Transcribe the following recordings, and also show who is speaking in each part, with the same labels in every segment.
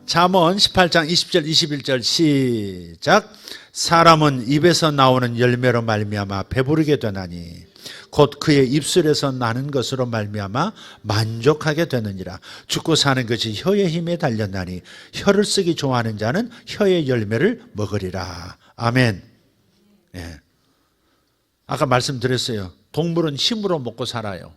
Speaker 1: 잠언 18장 20절 21절 시작. 사람은 입에서 나오는 열매로 말미암아 배부르게 되나니 곧 그의 입술에서 나는 것으로 말미암아 만족하게 되느니라. 죽고 사는 것이 혀의 힘에 달렸나니 혀를 쓰기 좋아하는 자는 혀의 열매를 먹으리라. 아멘. 예. 아까 말씀드렸어요. 동물은 힘으로 먹고 살아요.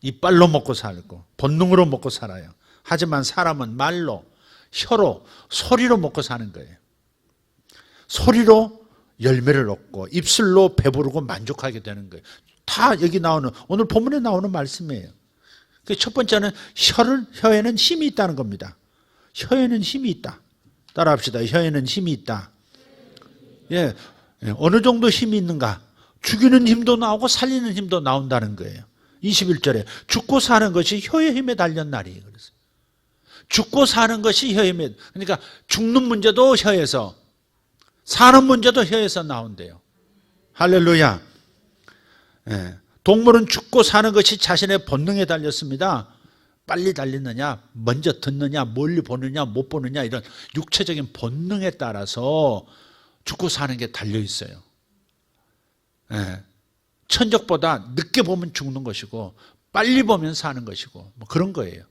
Speaker 1: 이빨로 먹고 살고 본능으로 먹고 살아요. 하지만 사람은 말로, 혀로, 소리로 먹고 사는 거예요. 소리로 열매를 얻고 입술로 배부르고 만족하게 되는 거예요. 다 여기 나오는, 오늘 본문에 나오는 말씀이에요. 첫 번째는 혀에는 힘이 있다는 겁니다. 혀에는 힘이 있다. 따라합시다. 혀에는 힘이 있다. 예, 어느 정도 힘이 있는가? 죽이는 힘도 나오고 살리는 힘도 나온다는 거예요. 21절에 죽고 사는 것이 혀의 힘에 달렸나니. 그래서 죽고 사는 것이 혀의 힘에, 그러니까 죽는 문제도 혀에서, 사는 문제도 혀에서 나온대요. 할렐루야. 예. 동물은 죽고 사는 것이 자신의 본능에 달렸습니다. 빨리 달리느냐, 먼저 듣느냐, 멀리 보느냐, 못 보느냐, 이런 육체적인 본능에 따라서 죽고 사는 게 달려 있어요. 예. 천적보다 늦게 보면 죽는 것이고 빨리 보면 사는 것이고 뭐 그런 거예요.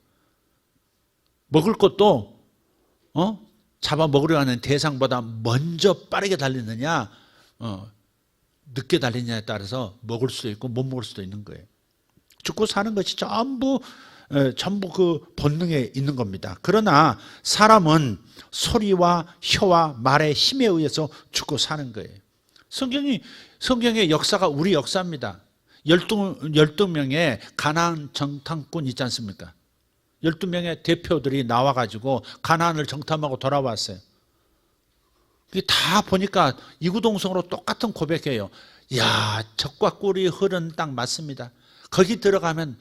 Speaker 1: 먹을 것도 잡아먹으려 하는 대상보다 먼저 빠르게 달리느냐 늦게 달리느냐에 따라서 먹을 수도 있고 못 먹을 수도 있는 거예요. 죽고 사는 것이 전부 그 본능에 있는 겁니다. 그러나 사람은 소리와 혀와 말의 힘에 의해서 죽고 사는 거예요. 성경의 역사가 우리 역사입니다. 12명의 가나안 정탐꾼 있지 않습니까? 12명의 대표들이 나와가지고 가나안을 정탐하고 돌아왔어요. 다 보니까 이구동성으로 똑같은 고백해요. 야, 적과 꿀이 흐르는 땅 맞습니다. 거기 들어가면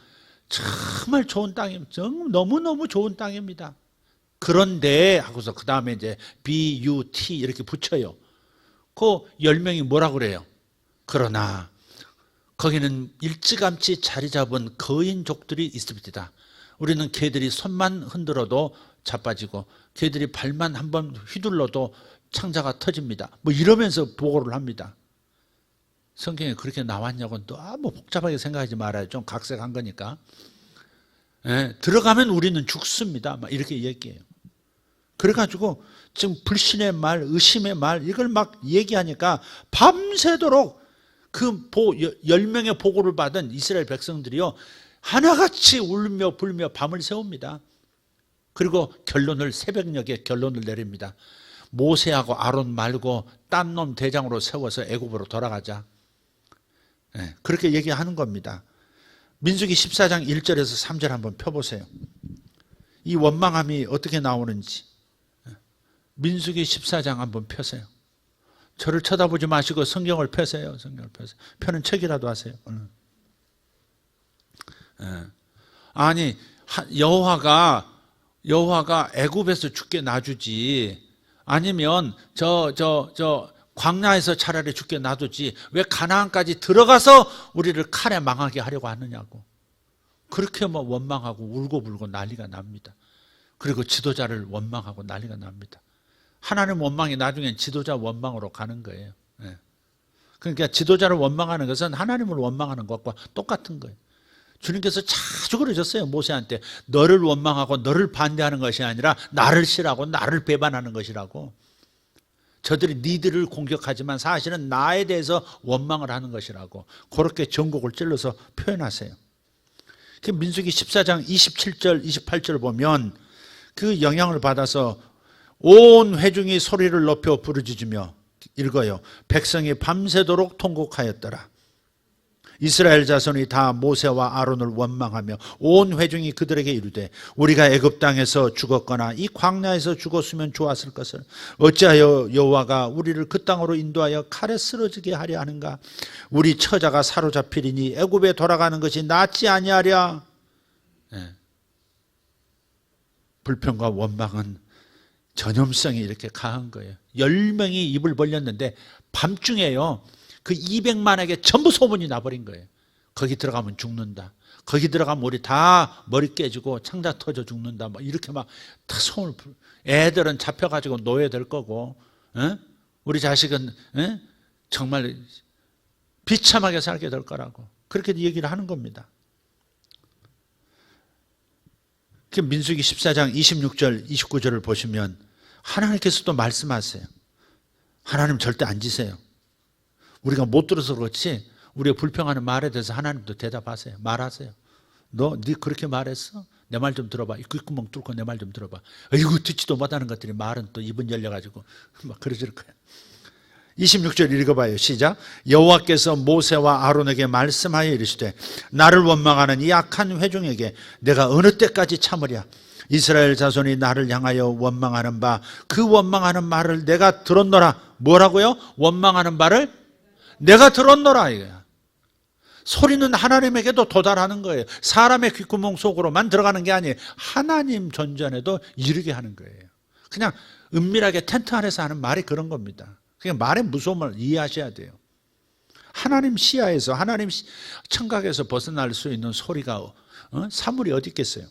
Speaker 1: 정말 좋은 땅입니다. 너무너무 좋은 땅입니다. 그런데 하고서 그 다음에 이제 BUT 이렇게 붙여요. 그 10명이 뭐라고 그래요? 그러나 거기는 일찌감치 자리 잡은 거인족들이 있습니다. 우리는 개들이 손만 흔들어도 자빠지고 개들이 발만 한번 휘둘러도 창자가 터집니다. 뭐 이러면서 보고를 합니다. 성경에 그렇게 나왔냐고 너무 복잡하게 생각하지 말아요. 좀 각색한 거니까. 예, 들어가면 우리는 죽습니다. 막 이렇게 얘기해요. 그래가지고 지금 불신의 말, 의심의 말 이걸 막 얘기하니까 밤새도록 그 10명의 보고를 받은 이스라엘 백성들이요 하나같이 울며 불며 밤을 새웁니다. 그리고 새벽녘에 결론을 내립니다. 모세하고 아론 말고 딴 놈 대장으로 세워서 애굽으로 돌아가자. 네, 그렇게 얘기하는 겁니다. 민수기 14장 1절에서 3절 한번 펴보세요. 이 원망함이 어떻게 나오는지. 민수기 14장 한번 펴세요. 저를 쳐다보지 마시고 성경을 펴세요. 성경을 펴세요. 펴는 책이라도 하세요. 아니 여호와가 애굽에서 죽게 놔주지 아니면 저 광야에서 차라리 죽게 놔두지 왜 가나안까지 들어가서 우리를 칼에 망하게 하려고 하느냐고. 그렇게 뭐 원망하고 울고불고 난리가 납니다. 그리고 지도자를 원망하고 난리가 납니다. 하나님 원망이 나중엔 지도자 원망으로 가는 거예요. 그러니까 지도자를 원망하는 것은 하나님을 원망하는 것과 똑같은 거예요. 주님께서 자주 그러셨어요. 모세한테 너를 원망하고 너를 반대하는 것이 아니라 나를 싫어하고 나를 배반하는 것이라고. 저들이 니들을 공격하지만 사실은 나에 대해서 원망을 하는 것이라고. 그렇게 전곡을 찔러서 표현하세요. 민수기 14장 27절 28절 보면 그 영향을 받아서 온 회중이 소리를 높여 부르짖으며 읽어요. 백성이 밤새도록 통곡하였더라. 이스라엘 자손이 다 모세와 아론을 원망하며 온 회중이 그들에게 이르되 우리가 애굽 땅에서 죽었거나 이 광야에서 죽었으면 좋았을 것을 어찌하여 여호와가 우리를 그 땅으로 인도하여 칼에 쓰러지게 하려 하는가? 우리 처자가 사로잡히리니 애굽에 돌아가는 것이 낫지 아니하랴. 네. 불평과 원망은 전염성이 이렇게 강한 거예요. 10명이 입을 벌렸는데 밤중에요. 그 200만에게 전부 소문이 나버린 거예요. 거기 들어가면 죽는다. 거기 들어가면 우리 다 머리 깨지고 창자 터져 죽는다. 뭐 이렇게 막 다 소문을 애들은 잡혀가지고 노예될 거고, 우리 자식은 정말 비참하게 살게 될 거라고 그렇게 얘기를 하는 겁니다. 민수기 14장 26절 29절을 보시면 하나님께서도 말씀하세요. 하나님 절대 안 지세요. 우리가 못 들어서 그렇지 우리가 불평하는 말에 대해서 하나님도 대답하세요. 말하세요. 네 그렇게 말했어? 내 말 좀 들어봐. 귓구멍 뚫고 내 말 좀 들어봐. 아이고 듣지도 못하는 것들이 말은 또 입은 열려가지고 막 그러질 거야. 26절 읽어봐요. 시작. 여호와께서 모세와 아론에게 말씀하여 이르시되 나를 원망하는 이 악한 회중에게 내가 어느 때까지 참으랴. 이스라엘 자손이 나를 향하여 원망하는 바 그 원망하는 말을 내가 들었노라. 뭐라고요? 원망하는 바를 내가 들었노라 이거야. 소리는 하나님에게도 도달하는 거예요. 사람의 귓구멍 속으로만 들어가는 게 아니에요. 하나님 전전에도 이르게 하는 거예요. 그냥 은밀하게 텐트 안에서 하는 말이 그런 겁니다. 그냥 말의 무서움을 이해하셔야 돼요. 하나님 시야에서 하나님 청각에서 벗어날 수 있는 소리가 사물이 어디 있겠어요?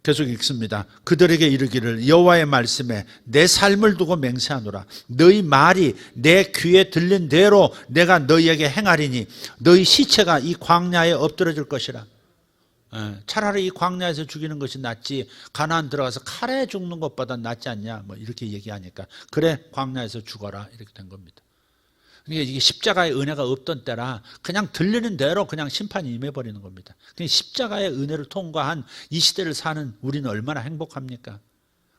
Speaker 1: 계속 읽습니다. 그들에게 이르기를 여호와의 말씀에 내 삶을 두고 맹세하노라. 너희 말이 내 귀에 들린 대로 내가 너희에게 행하리니 너희 시체가 이 광야에 엎드러질 것이라. 차라리 이 광야에서 죽이는 것이 낫지 가나안 들어가서 칼에 죽는 것보다 낫지 않냐 뭐 이렇게 얘기하니까 그래 광야에서 죽어라 이렇게 된 겁니다. 그러니까 이게 십자가의 은혜가 없던 때라 그냥 들리는 대로 그냥 심판이 임해버리는 겁니다. 십자가의 은혜를 통과한 이 시대를 사는 우리는 얼마나 행복합니까?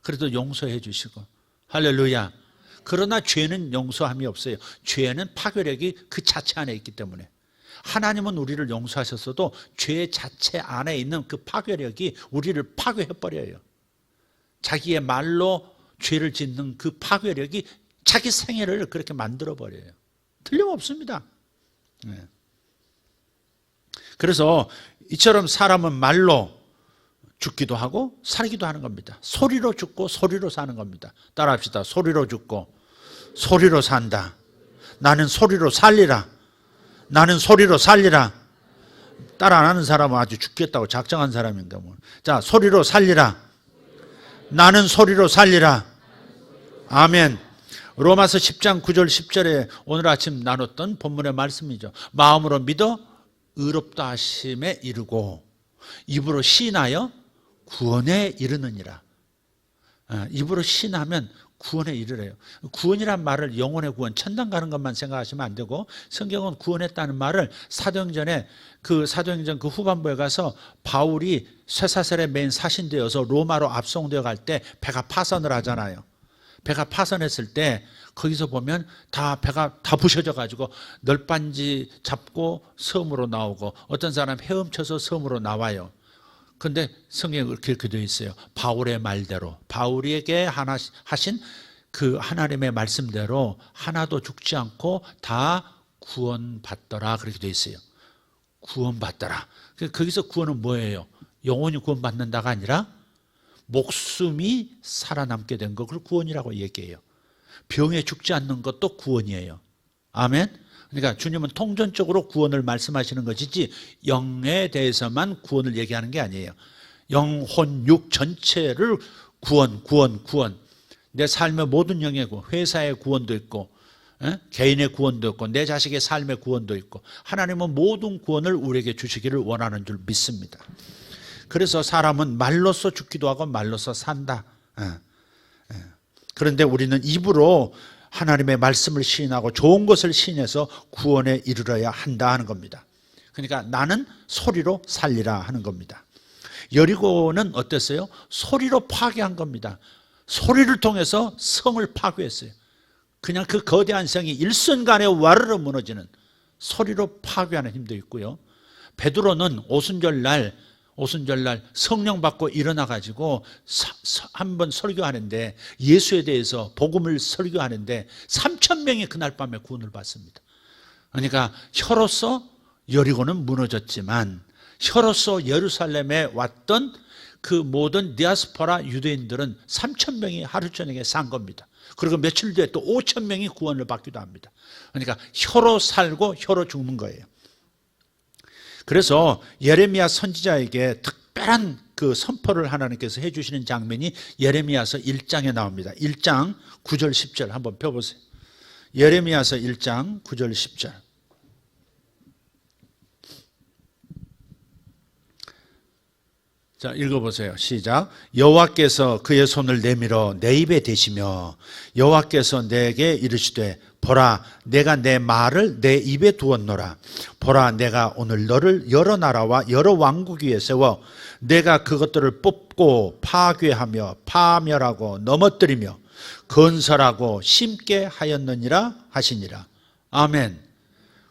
Speaker 1: 그래도 용서해 주시고 할렐루야. 그러나 죄는 용서함이 없어요. 죄는 파괴력이 그 자체 안에 있기 때문에 하나님은 우리를 용서하셨어도 죄 자체 안에 있는 그 파괴력이 우리를 파괴해버려요. 자기의 말로 죄를 짓는 그 파괴력이 자기 생애를 그렇게 만들어버려요. 틀림없습니다. 그래서 이처럼 사람은 말로 죽기도 하고 살기도 하는 겁니다. 소리로 죽고 소리로 사는 겁니다. 따라합시다. 소리로 죽고 소리로 산다. 나는 소리로 살리라. 나는 소리로 살리라. 따라 안 하는 사람은 아주 죽겠다고 작정한 사람인가 뭐. 자, 소리로 살리라. 나는 소리로 살리라. 아멘. 로마서 10장 9절 10절에 오늘 아침 나눴던 본문의 말씀이죠. 마음으로 믿어 의롭다 하심에 이르고 입으로 시인하여 구원에 이르느니라. 입으로 시인하면 구원에 이르래요. 구원이란 말을 영혼의 구원, 천당 가는 것만 생각하시면 안 되고 성경은 구원했다는 말을 사도행전 그 후반부에 가서 바울이 쇠사슬에 맨 사신되어서 로마로 압송되어 갈 때 배가 파선을 하잖아요. 배가 파선했을 때 거기서 보면 다 배가 다 부셔져 가지고 널빤지 잡고 섬으로 나오고 어떤 사람 헤엄쳐서 섬으로 나와요. 그런데 성경에 그렇게 되어 있어요. 바울의 말대로 바울에게 하신 그 하나님의 말씀대로 하나도 죽지 않고 다 구원받더라 그렇게 되어 있어요. 구원받더라. 거기서 구원은 뭐예요? 영혼이 구원받는다가 아니라 목숨이 살아남게 된 거, 그걸 구원이라고 얘기해요. 병에 죽지 않는 것도 구원이에요. 아멘. 그러니까 주님은 통전적으로 구원을 말씀하시는 것이지 영에 대해서만 구원을 얘기하는 게 아니에요. 영혼, 육 전체를 구원. 내 삶의 모든 영의 구원, 회사의 구원도 있고 개인의 구원도 있고 내 자식의 삶의 구원도 있고 하나님은 모든 구원을 우리에게 주시기를 원하는 줄 믿습니다. 그래서 사람은 말로써 죽기도 하고 말로써 산다. 그런데 우리는 입으로 하나님의 말씀을 시인하고 좋은 것을 시인해서 구원에 이르러야 한다 하는 겁니다. 그러니까 나는 소리로 살리라 하는 겁니다. 여리고는 어땠어요? 소리로 파괴한 겁니다. 소리를 통해서 성을 파괴했어요. 그냥 그 거대한 성이 일순간에 와르르 무너지는 소리로 파괴하는 힘도 있고요. 베드로는 오순절날 성령 받고 일어나 가지고 한번 설교하는데 예수에 대해서 복음을 설교하는데 3,000명이 그날 밤에 구원을 받습니다. 그러니까 혀로서 여리고는 무너졌지만 혀로서 예루살렘에 왔던 그 모든 디아스포라 유대인들은 3,000명이 하루 저녁에 산 겁니다. 그리고 며칠 뒤에 또 5,000명이 구원을 받기도 합니다. 그러니까 혀로 살고 혀로 죽는 거예요. 그래서 예레미야 선지자에게 특별한 그 선포를 하나님께서 해주시는 장면이 예레미야서 1장에 나옵니다. 1장 9절 10절 한번 펴보세요. 예레미야서 1장 9절 10절. 자, 읽어보세요. 시작. 여호와께서 그의 손을 내밀어 내 입에 대시며 여호와께서 내게 이르시되 보라, 내가 내 말을 내 입에 두었노라. 보라, 내가 오늘 너를 여러 나라와 여러 왕국 위에 세워 내가 그것들을 뽑고 파괴하며 파멸하고 넘어뜨리며 건설하고 심게 하였느니라 하시니라. 아멘.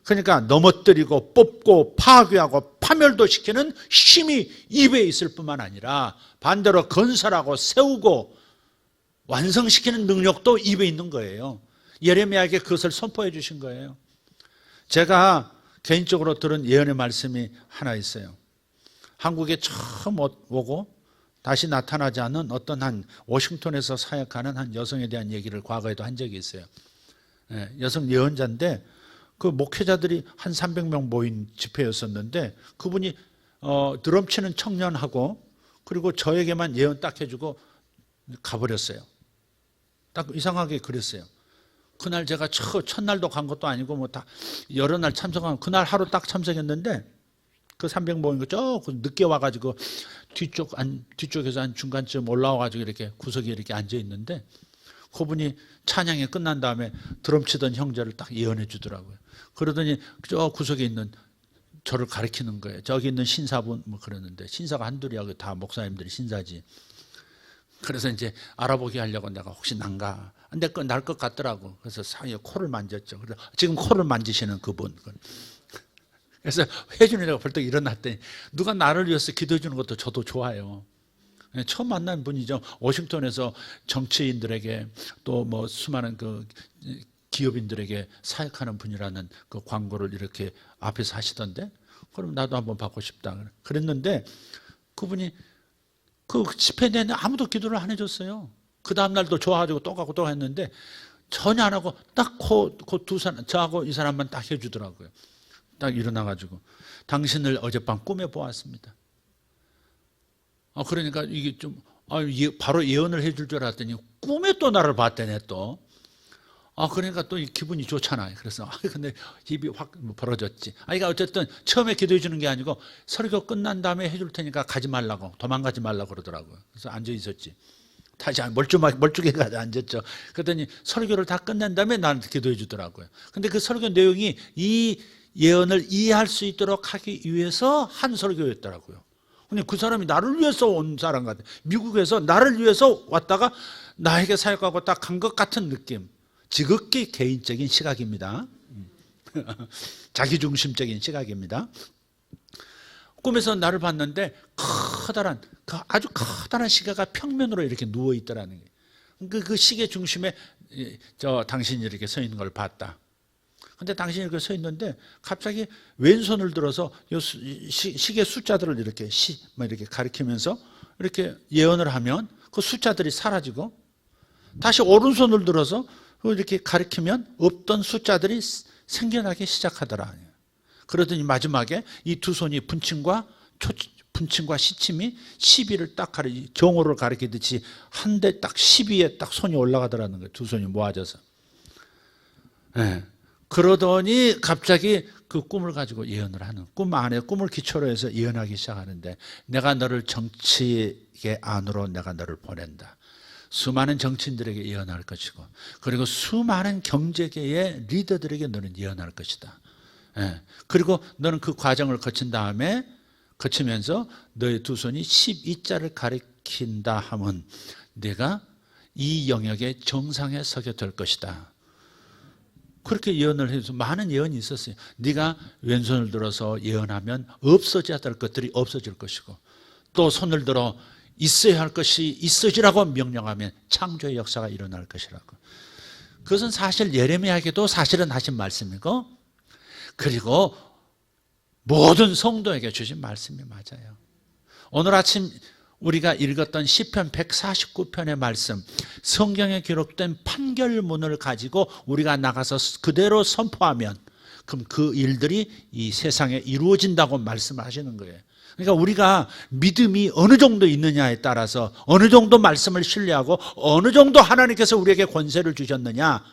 Speaker 1: 그러니까 넘어뜨리고 뽑고 파괴하고 파멸도 시키는 힘이 입에 있을 뿐만 아니라 반대로 건설하고 세우고 완성시키는 능력도 입에 있는 거예요. 예레미야에게 그것을 선포해 주신 거예요. 제가 개인적으로 들은 예언의 말씀이 하나 있어요. 한국에 처음 오고 다시 나타나지 않은 어떤 한 워싱턴에서 사역하는 한 여성에 대한 얘기를 과거에도 한 적이 있어요. 여성 예언자인데 그 목회자들이 한 300명 모인 집회였었는데 그분이 드럼 치는 청년하고 그리고 저에게만 예언 딱 해주고 가버렸어요. 딱 이상하게 그랬어요. 그날 제가 첫날도 간 것도 아니고 뭐 다 여러 날 참석한 그날 하루 딱 참석했는데 그 300 모인 거 조금 늦게 와가지고 뒤쪽에서 한 중간쯤 올라와가지고 이렇게 구석에 이렇게 앉아 있는데 그분이 찬양이 끝난 다음에 드럼 치던 형제를 딱 예언해 주더라고요. 그러더니 저 구석에 있는 저를 가리키는 거예요. 저기 있는 신사분 뭐 그러는데 신사가 한둘이야. 다 목사님들이 신사지. 그래서 이제 알아보게 하려고 내가 혹시 난가. 근데 날 것 같더라고. 그래서 사이에 코를 만졌죠. 그래서 지금 코를 만지시는 그분. 그래서 혜준이가 벌떡 일어났더니 누가 나를 위해서 기도해 주는 것도 저도 좋아요. 처음 만난 분이죠. 워싱턴에서 정치인들에게 또 뭐 수많은 그 기업인들에게 사역하는 분이라는 그 광고를 이렇게 앞에서 하시던데 그럼 나도 한번 받고 싶다 그랬는데 그분이 그 집회 내내 아무도 기도를 안 해줬어요. 그 다음날도 좋아가지고 또 가고 또 했는데 전혀 안 하고 딱 그 두 사람 저하고 이 사람만 딱 해주더라고요. 딱 일어나가지고 당신을 어젯밤 꿈에 보았습니다. 그러니까 이게 좀 바로 예언을 해줄 줄 알았더니 꿈에 또 나를 봤대네 또. 그러니까 또 기분이 좋잖아요. 그래서 근데 입이 확 벌어졌지. 그러니까 어쨌든 처음에 기도해 주는 게 아니고 설교 끝난 다음에 해줄 테니까 가지 말라고 도망가지 말라고 그러더라고요. 그래서 앉아 있었지. 다시 멀쩡하게 앉았죠. 그랬더니 설교를 다 끝낸 다음에 나한테 기도해 주더라고요. 근데 그 설교 내용이 이 예언을 이해할 수 있도록 하기 위해서 한 설교였더라고요. 근데 그 사람이 나를 위해서 온 사람 같아. 미국에서 나를 위해서 왔다가 나에게 사역하고 딱 간 것 같은 느낌. 지극히 개인적인 시각입니다. 자기중심적인 시각입니다. 꿈에서 나를 봤는데 아주 커다란 시계가 평면으로 이렇게 누워 있더라는 거예요. 그 시계 중심에 당신이 이렇게 서 있는 걸 봤다. 근데 당신이 이렇게 서 있는데 갑자기 왼손을 들어서 시계 숫자들을 이렇게 이렇게 가리키면서 이렇게 예언을 하면 그 숫자들이 사라지고 다시 오른손을 들어서 이렇게 가리키면 없던 숫자들이 생겨나기 시작하더라. 그러더니 마지막에 이 두 손이 분침과 시침이 12를 딱 정오를 가리키듯이 한 대 딱 12에 딱 손이 올라가더라는 거예요. 두 손이 모아져서. 네. 그러더니 갑자기 그 꿈을 가지고 예언을 하는 꿈 안에 꿈을 기초로 해서 예언하기 시작하는데 내가 너를 정치계 안으로 내가 너를 보낸다. 수많은 정치인들에게 예언할 것이고 그리고 수많은 경제계의 리더들에게 너는 예언할 것이다. 그리고 너는 그 과정을 거치면서 너의 두 손이 12자를 가리킨다 하면 내가 이 영역의 정상에 서게 될 것이다. 그렇게 예언을 해서 많은 예언이 있었어요. 네가 왼손을 들어서 예언하면 없어져야 될 것들이 없어질 것이고 또 손을 들어 있어야 할 것이 있어지라고 명령하면 창조의 역사가 일어날 것이라고. 그것은 사실 예레미야에게도 사실은 하신 말씀이고 그리고 모든 성도에게 주신 말씀이 맞아요. 오늘 아침 우리가 읽었던 시편 149편의 말씀, 성경에 기록된 판결문을 가지고 우리가 나가서 그대로 선포하면 그럼 그 일들이 이 세상에 이루어진다고 말씀하시는 거예요. 그러니까 우리가 믿음이 어느 정도 있느냐에 따라서 어느 정도 말씀을 신뢰하고 어느 정도 하나님께서 우리에게 권세를 주셨느냐,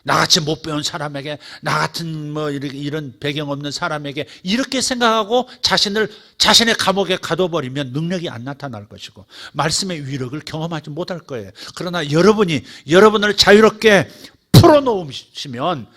Speaker 1: 나같이 못 배운 사람에게, 나 같은 이런 배경 없는 사람에게 이렇게 생각하고 자신의 감옥에 가둬버리면 능력이 안 나타날 것이고 말씀의 위력을 경험하지 못할 거예요. 그러나 여러분을 자유롭게 풀어놓으시면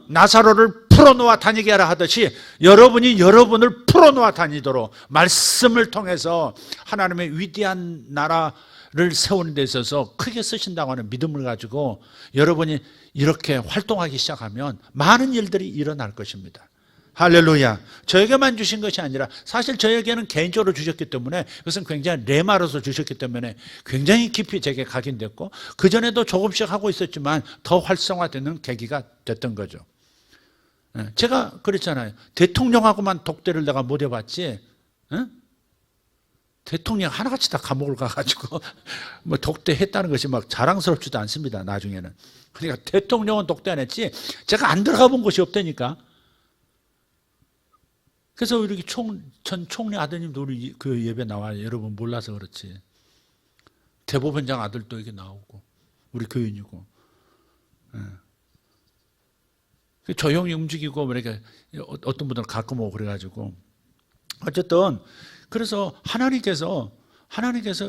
Speaker 1: 나사로를 풀어놓아 다니게 하라 하듯이 여러분이 여러분을 풀어놓아 다니도록 말씀을 통해서 하나님의 위대한 나라를 세우는 데 있어서 크게 쓰신다고 하는 믿음을 가지고 여러분이 이렇게 활동하기 시작하면 많은 일들이 일어날 것입니다. 할렐루야. 저에게만 주신 것이 아니라 사실 저에게는 개인적으로 주셨기 때문에 그것은 굉장히 레마로서 주셨기 때문에 굉장히 깊이 제게 각인됐고 그전에도 조금씩 하고 있었지만 더 활성화되는 계기가 됐던 거죠. 제가 그랬잖아요. 대통령하고만 독대를 내가 못 해봤지, 대통령 하나같이 다 감옥을 가가지고 뭐 독대했다는 것이 막 자랑스럽지도 않습니다. 나중에는. 그러니까 대통령은 독대 안 했지 제가 안 들어가 본 곳이 없다니까. 그래서 이렇게 전 총리 아드님도 우리 그 예배 나와요. 여러분 몰라서 그렇지. 대법원장 아들도 여기 나오고 우리 교인이고. 조용히 움직이고 이렇게 어떤 분들은 가끔 오고 그래가지고 어쨌든 그래서 하나님께서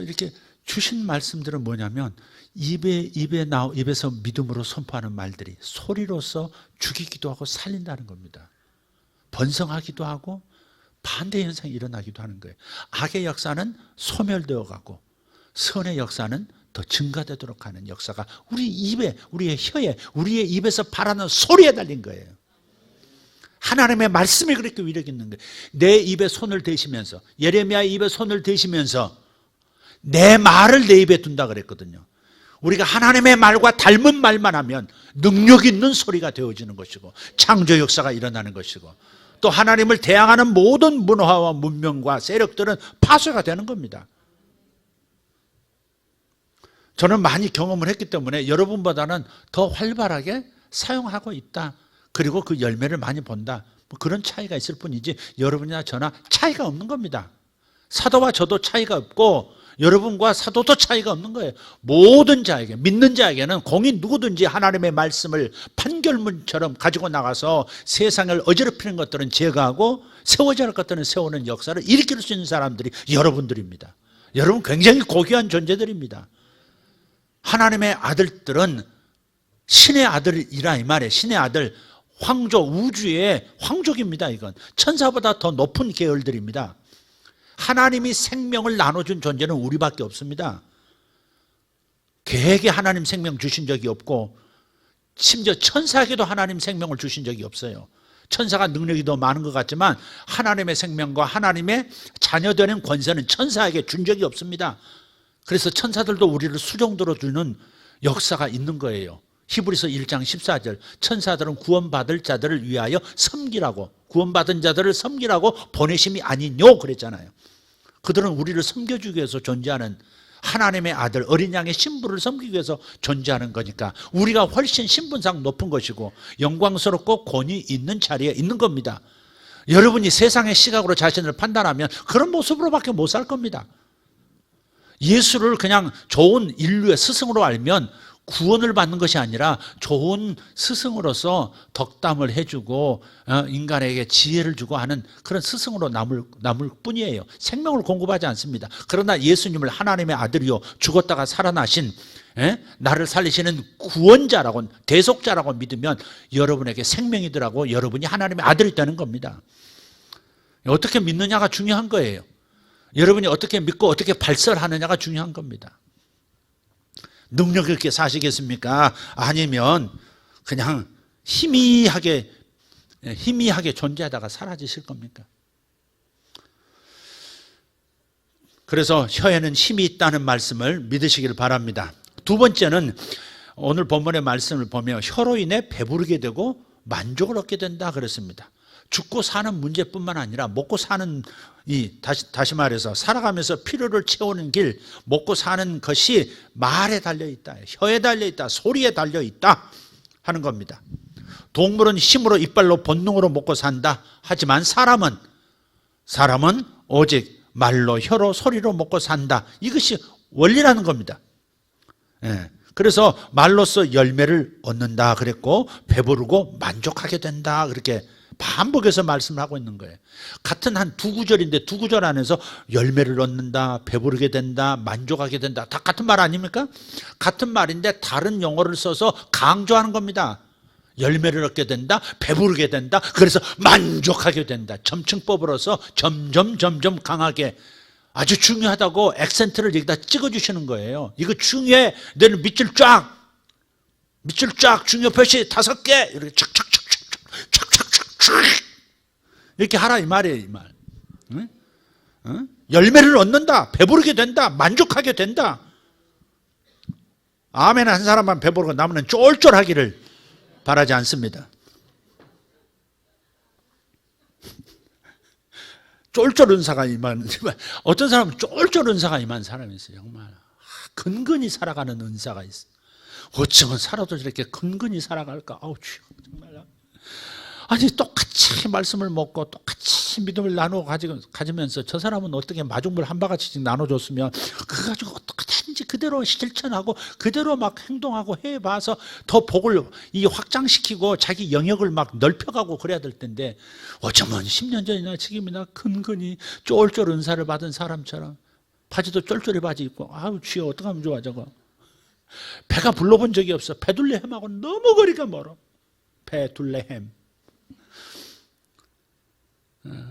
Speaker 1: 이렇게 주신 말씀들은 뭐냐면 입에서 믿음으로 선포하는 말들이 소리로서 죽이기도 하고 살린다는 겁니다. 번성하기도 하고 반대 현상이 일어나기도 하는 거예요. 악의 역사는 소멸되어 가고 선의 역사는 더 증가되도록 하는 역사가 우리 입에, 우리의 혀에, 우리의 입에서 발하는 소리에 달린 거예요. 하나님의 말씀이 그렇게 위력 있는 거예요. 내 입에 손을 대시면서, 예레미야의 입에 손을 대시면서 내 말을 내 입에 둔다 그랬거든요. 우리가 하나님의 말과 닮은 말만 하면 능력 있는 소리가 되어지는 것이고 창조 역사가 일어나는 것이고 또 하나님을 대항하는 모든 문화와 문명과 세력들은 파쇄가 되는 겁니다. 저는 많이 경험을 했기 때문에 여러분보다는 더 활발하게 사용하고 있다. 그리고 그 열매를 많이 본다. 뭐 그런 차이가 있을 뿐이지 여러분이나 저나 차이가 없는 겁니다. 사도와 저도 차이가 없고 여러분과 사도도 차이가 없는 거예요. 모든 자에게, 믿는 자에게는 공인 누구든지 하나님의 말씀을 판결문처럼 가지고 나가서 세상을 어지럽히는 것들은 제거하고 세워져야 할 것들은 세우는 역사를 일으킬 수 있는 사람들이 여러분들입니다. 여러분 굉장히 고귀한 존재들입니다. 하나님의 아들들은 신의 아들이라 이 말이에요. 신의 아들, 황조, 우주의 황족입니다. 이건 천사보다 더 높은 계열들입니다. 하나님이 생명을 나눠준 존재는 우리밖에 없습니다. 개에게 하나님 생명 주신 적이 없고 심지어 천사에게도 하나님 생명을 주신 적이 없어요. 천사가 능력이 더 많은 것 같지만 하나님의 생명과 하나님의 자녀되는 권세는 천사에게 준 적이 없습니다. 그래서 천사들도 우리를 수종들어 주는 역사가 있는 거예요. 히브리서 1장 14절 천사들은 구원받을 자들을 위하여 섬기라고, 구원받은 자들을 섬기라고 보내심이 아니뇨 그랬잖아요. 그들은 우리를 섬겨주기 위해서 존재하는 하나님의 아들 어린 양의 신부를 섬기기 위해서 존재하는 거니까 우리가 훨씬 신분상 높은 것이고 영광스럽고 권위 있는 자리에 있는 겁니다. 여러분이 세상의 시각으로 자신을 판단하면 그런 모습으로밖에 못 살 겁니다. 예수를 그냥 좋은 인류의 스승으로 알면 구원을 받는 것이 아니라 좋은 스승으로서 덕담을 해주고 인간에게 지혜를 주고 하는 그런 스승으로 남을 뿐이에요. 생명을 공급하지 않습니다. 그러나 예수님을 하나님의 아들이요 죽었다가 살아나신 나를 살리시는 구원자라고 대속자라고 믿으면 여러분에게 생명이더라고 여러분이 하나님의 아들이 되는 겁니다. 어떻게 믿느냐가 중요한 거예요. 여러분이 어떻게 믿고 어떻게 발설하느냐가 중요한 겁니다. 능력 있게 사시겠습니까? 아니면 그냥 희미하게 존재하다가 사라지실 겁니까? 그래서 혀에는 힘이 있다는 말씀을 믿으시길 바랍니다. 두 번째는 오늘 본문의 말씀을 보면 혀로 인해 배부르게 되고 만족을 얻게 된다 그랬습니다. 죽고 사는 문제뿐만 아니라 먹고 사는 다시 말해서 살아가면서 필요를 채우는 길, 먹고 사는 것이 말에 달려 있다, 혀에 달려 있다, 소리에 달려 있다 하는 겁니다. 동물은 힘으로 이빨로 본능으로 먹고 산다. 하지만 사람은 오직 말로 혀로 소리로 먹고 산다. 이것이 원리라는 겁니다. 그래서 말로써 열매를 얻는다 그랬고 배부르고 만족하게 된다 그렇게 반복해서 말씀을 하고 있는 거예요. 같은 한 두 구절인데 두 구절 안에서 열매를 얻는다, 배부르게 된다, 만족하게 된다, 다 같은 말 아닙니까? 같은 말인데 다른 용어를 써서 강조하는 겁니다. 열매를 얻게 된다, 배부르게 된다, 그래서 만족하게 된다. 점층법으로서 점점 강하게 아주 중요하다고 액센트를 여기다 찍어주시는 거예요. 이거 중요해. 너는 밑줄 쫙 중요 표시 5개 이렇게 착착착착착착착 이렇게 하라 이 말이에요. 이 말. 응? 열매를 얻는다, 배부르게 된다, 만족하게 된다. 아멘 한 사람만 배부르고 나머지는 쫄쫄하기를 바라지 않습니다. 쫄쫄 은사가 임한, 어떤 사람은 쫄쫄 은사가 임한 사람이 있어요. 정말 근근히 살아가는 은사가 있어요. 어쩌면 살아도 저렇게 근근히 살아갈까? 아우 주여 정말. 아니 똑같이 말씀을 먹고 똑같이 믿음을 나누어 가지면서 저 사람은 어떻게 마중물 한 바가지씩 나눠줬으면 그거 가지고 어떻게든지 그대로 실천하고 그대로 막 행동하고 해봐서 더 복을 확장시키고 자기 영역을 막 넓혀가고 그래야 될 텐데 어쩌면 10년 전이나 지금이나 근근히 쫄쫄 은사를 받은 사람처럼 바지도 쫄쫄이 바지 입고 아우 주여 어떡하면 좋아 저거. 배가 불러본 적이 없어. 베들레헴하고 너무 거리가 멀어. 베들레헴.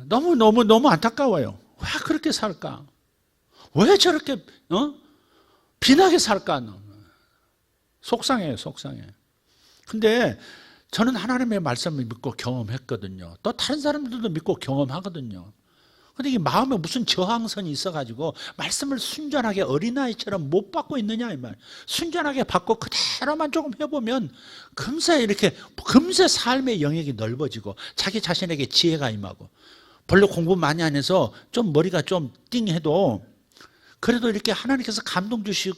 Speaker 1: 너무 안타까워요. 왜 그렇게 살까? 왜 저렇게 빈하게 살까? 속상해요. 근데 저는 하나님의 말씀을 믿고 경험했거든요. 또 다른 사람들도 믿고 경험하거든요. 근데 이게 마음에 무슨 저항선이 있어가지고 말씀을 순전하게 어린아이처럼 못 받고 있느냐 이 말. 순전하게 받고 그대로만 조금 해보면 금세 삶의 영역이 넓어지고 자기 자신에게 지혜가 임하고 별로 공부 많이 안 해서 좀 머리가 좀 띵해도 그래도 이렇게 하나님께서 감동 주시는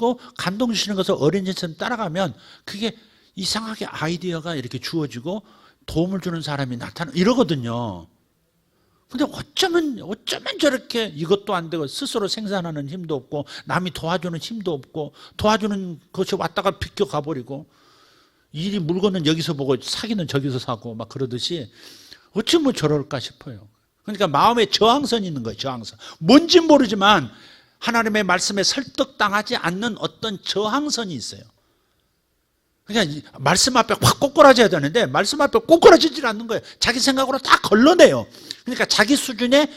Speaker 1: 것을 어린이처럼 따라가면 그게 이상하게 아이디어가 이렇게 주어지고 도움을 주는 사람이 이러거든요. 근데 어쩌면 저렇게 이것도 안 되고 스스로 생산하는 힘도 없고 남이 도와주는 힘도 없고 도와주는 것이 왔다가 비껴 가버리고 일이 물건은 여기서 보고 사기는 저기서 사고 막 그러듯이 어쩌면 저럴까 싶어요. 그러니까 마음에 저항선이 있는 거예요. 저항선. 뭔지 모르지만 하나님의 말씀에 설득당하지 않는 어떤 저항선이 있어요. 그러니까 말씀 앞에 확 꼬꾸라져야 되는데 말씀 앞에 꼬꾸라지질 않는 거예요. 자기 생각으로 딱 걸러내요. 그러니까 자기 수준의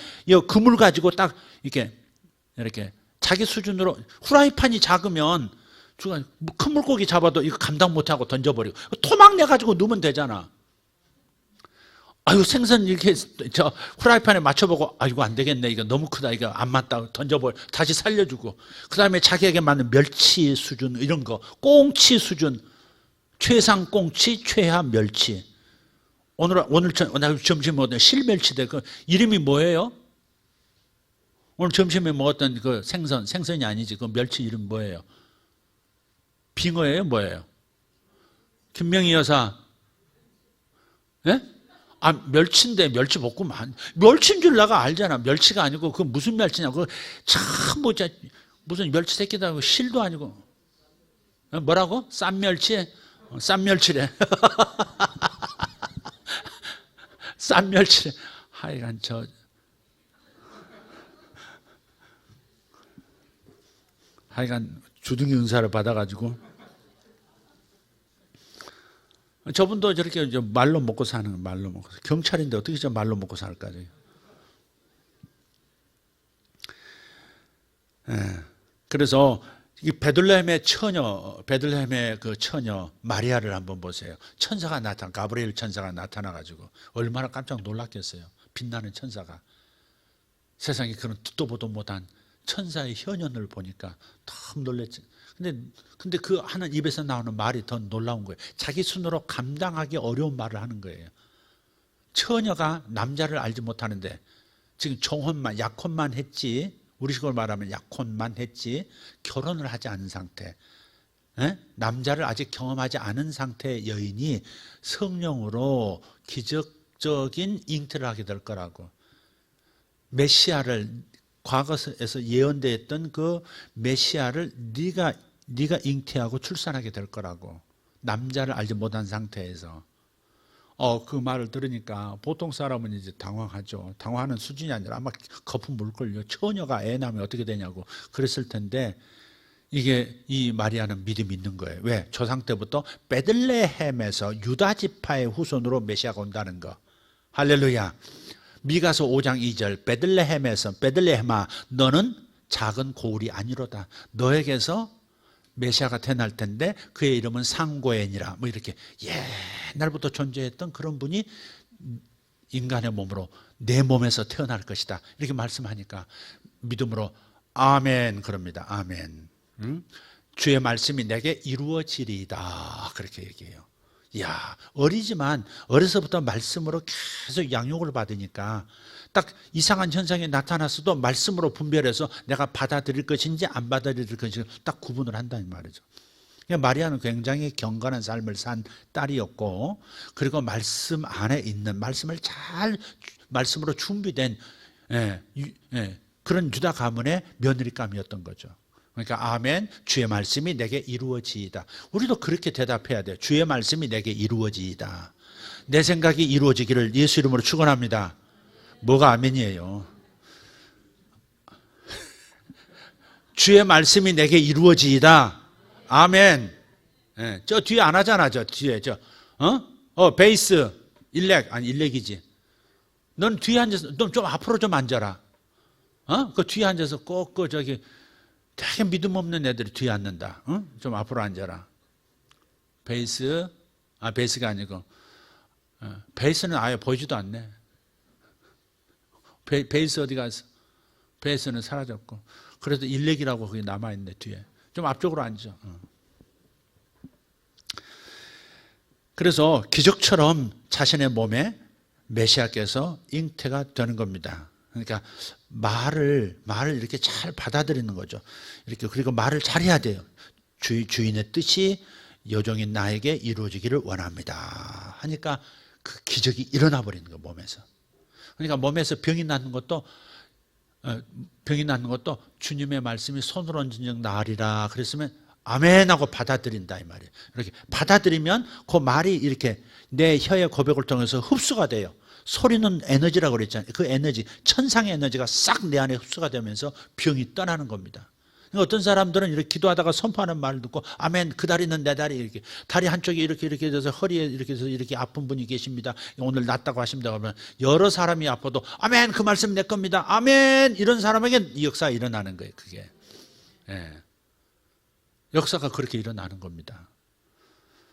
Speaker 1: 금을 가지고 딱 이렇게 자기 수준으로 후라이팬이 작으면 큰 물고기 잡아도 이거 감당 못하고 던져버리고 토막 내가지고 넣으면 되잖아. 아유 생선 이렇게 저 후라이팬에 맞춰보고 아이고 안 되겠네 이거 너무 크다 이거 안 맞다 던져버려 다시 살려주고 그 다음에 자기에게 맞는 멸치 수준 이런 거 꽁치 수준 최상 꽁치 최하 멸치 오늘 점심에 먹었던 실멸치대 그 이름이 뭐예요? 오늘 점심에 먹었던 그 생선이 아니지 그 멸치 이름 뭐예요? 빙어예요 뭐예요? 김명희 여사 예? 아 멸치인데 멸치볶음만 멸치인 줄 내가 알잖아. 멸치가 아니고 그 무슨 멸치냐고 참 무슨 멸치 새끼도 아니고 실도 아니고 뭐라고? 쌈멸치? 쌈멸치래. 쌈멸치래. 하여간 하여간 주둥이 은사를 받아가지고 저분도 저렇게 말로 먹고 사는 말로 먹고 경찰인데 어떻게 저 말로 먹고 살까? 그래서 이 베들레헴의 그 처녀 마리아를 한번 보세요. 가브리엘 천사가 나타나가지고 얼마나 깜짝 놀랐겠어요. 빛나는 천사가 세상에 그런 듣도 보도 못한 천사의 현현을 보니까 너무 놀랬지. 근데 그 하는 입에서 나오는 말이 더 놀라운 거예요. 자기 손으로 감당하기 어려운 말을 하는 거예요. 처녀가 남자를 알지 못하는데 지금 종혼만 약혼만 했지, 우리식으로 말하면 약혼만 했지 결혼을 하지 않은 상태, 남자를 아직 경험하지 않은 상태의 여인이 성령으로 기적적인 잉태를 하게 될 거라고. 메시아를 과거에서 예언되었던 그 메시아를 네가 잉태하고 출산하게 될 거라고. 남자를 알지 못한 상태에서. 그 말을 들으니까 보통 사람은 이제 당황하죠. 당황하는 수준이 아니라 아마 거품 물걸요. 처녀가 애 낳으면 어떻게 되냐고 그랬을 텐데, 이게 이 마리아는 믿음이 있는 거예요. 왜? 조상 때부터 베들레헴에서 유다 지파의 후손으로 메시아가 온다는 거. 할렐루야. 미가서 5장 2절 베들레헴에서, 베들레헴아 너는 작은 고울이 아니로다. 너에게서 메시아가 태어날 텐데 그의 이름은 상고엔이라. 뭐 이렇게 옛날부터 존재했던 그런 분이 인간의 몸으로 내 몸에서 태어날 것이다. 이렇게 말씀하니까 믿음으로 아멘 그럽니다. 아멘. 주의 말씀이 내게 이루어지리이다. 그렇게 얘기해요. 이야, 어리지만 어려서부터 말씀으로 계속 양육을 받으니까 딱 이상한 현상이 나타났어도 말씀으로 분별해서 내가 받아들일 것인지 안 받아들일 것인지 딱 구분을 한다는 말이죠. 마리아는 굉장히 경건한 삶을 산 딸이었고, 그리고 말씀 안에 있는 말씀으로 준비된 그런 유다 가문의 며느리감이었던 거죠. 그러니까 아멘, 주의 말씀이 내게 이루어지이다. 우리도 그렇게 대답해야 돼요. 주의 말씀이 내게 이루어지이다. 내 생각이 이루어지기를 예수 이름으로 축원합니다. 뭐가 아멘이에요? 주의 말씀이 내게 이루어지이다. 아멘. 저 뒤에 안 하잖아. 저 뒤에 베이스 일렉이지. 넌 뒤에 앉아서, 넌 좀 앞으로 좀 앉아라. 그 뒤에 앉아서 꼭 되게 믿음 없는 애들이 뒤에 앉는다. 좀 앞으로 앉아라. 베이스가 아니고, 베이스는 아예 보이지도 않네. 베이스 어디 갔어? 베이스는 사라졌고. 그래도 일렉이라고 거기 남아있네, 뒤에. 좀 앞쪽으로 앉아. 그래서 기적처럼 자신의 몸에 메시아께서 잉태가 되는 겁니다. 그러니까 말을 이렇게 잘 받아들이는 거죠. 이렇게. 그리고 말을 잘해야 돼요. 주인의 뜻이 여종인 나에게 이루어지기를 원합니다 하니까 그 기적이 일어나 버리는 거예요, 몸에서. 그러니까 몸에서 병이 낫는 것도 주님의 말씀이 손으로 얹은 적 나으리라 그랬으면 아멘 하고 받아들인다 이 말이에요. 이렇게 받아들이면 그 말이 이렇게 내 혀의 고백을 통해서 흡수가 돼요. 소리는 에너지라고 그랬잖아요. 그 에너지, 천상의 에너지가 싹 내 안에 흡수가 되면서 병이 떠나는 겁니다. 어떤 사람들은 이렇게 기도하다가 선포하는 말을 듣고 아멘, 그 다리는 내 다리, 이렇게 다리 한쪽이 이렇게 돼서 허리에 이렇게 해서 이렇게 아픈 분이 계십니다. 오늘 낫다고 하십니다. 그러면 여러 사람이 아파도 아멘, 그 말씀 내 겁니다. 아멘, 이런 사람에게 이 역사가 일어나는 거예요. 그게 역사가 그렇게 일어나는 겁니다.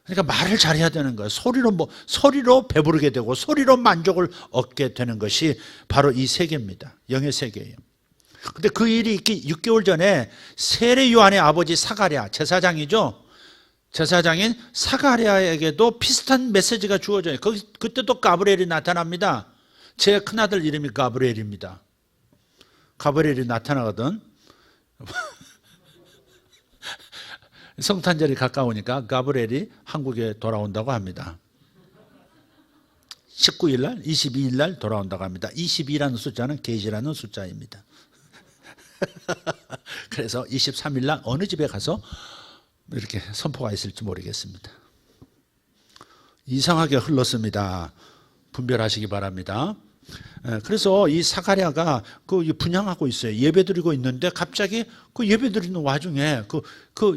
Speaker 1: 그러니까 말을 잘해야 되는 거예요. 소리로 배부르게 되고 소리로 만족을 얻게 되는 것이 바로 이 세계입니다. 영의 세계예요. 근데 그 일이 있기 6개월 전에 세례 요한의 아버지 사가랴, 제사장이죠. 제사장인 사가랴에게도 비슷한 메시지가 주어져요. 그때도 가브리엘이 나타납니다. 제 큰아들 이름이 가브리엘입니다. 가브리엘이 나타나거든. 성탄절이 가까우니까 가브리엘이 한국에 돌아온다고 합니다. 19일 날, 22일 날 돌아온다고 합니다. 22라는 숫자는 계시라는 숫자입니다. 그래서 23일 날 어느 집에 가서 이렇게 선포가 있을지 모르겠습니다. 이상하게 흘렀습니다. 분별하시기 바랍니다. 그래서 이 사가랴가 분향하고 있어요. 예배드리고 있는데 갑자기 그 예배드리는 와중에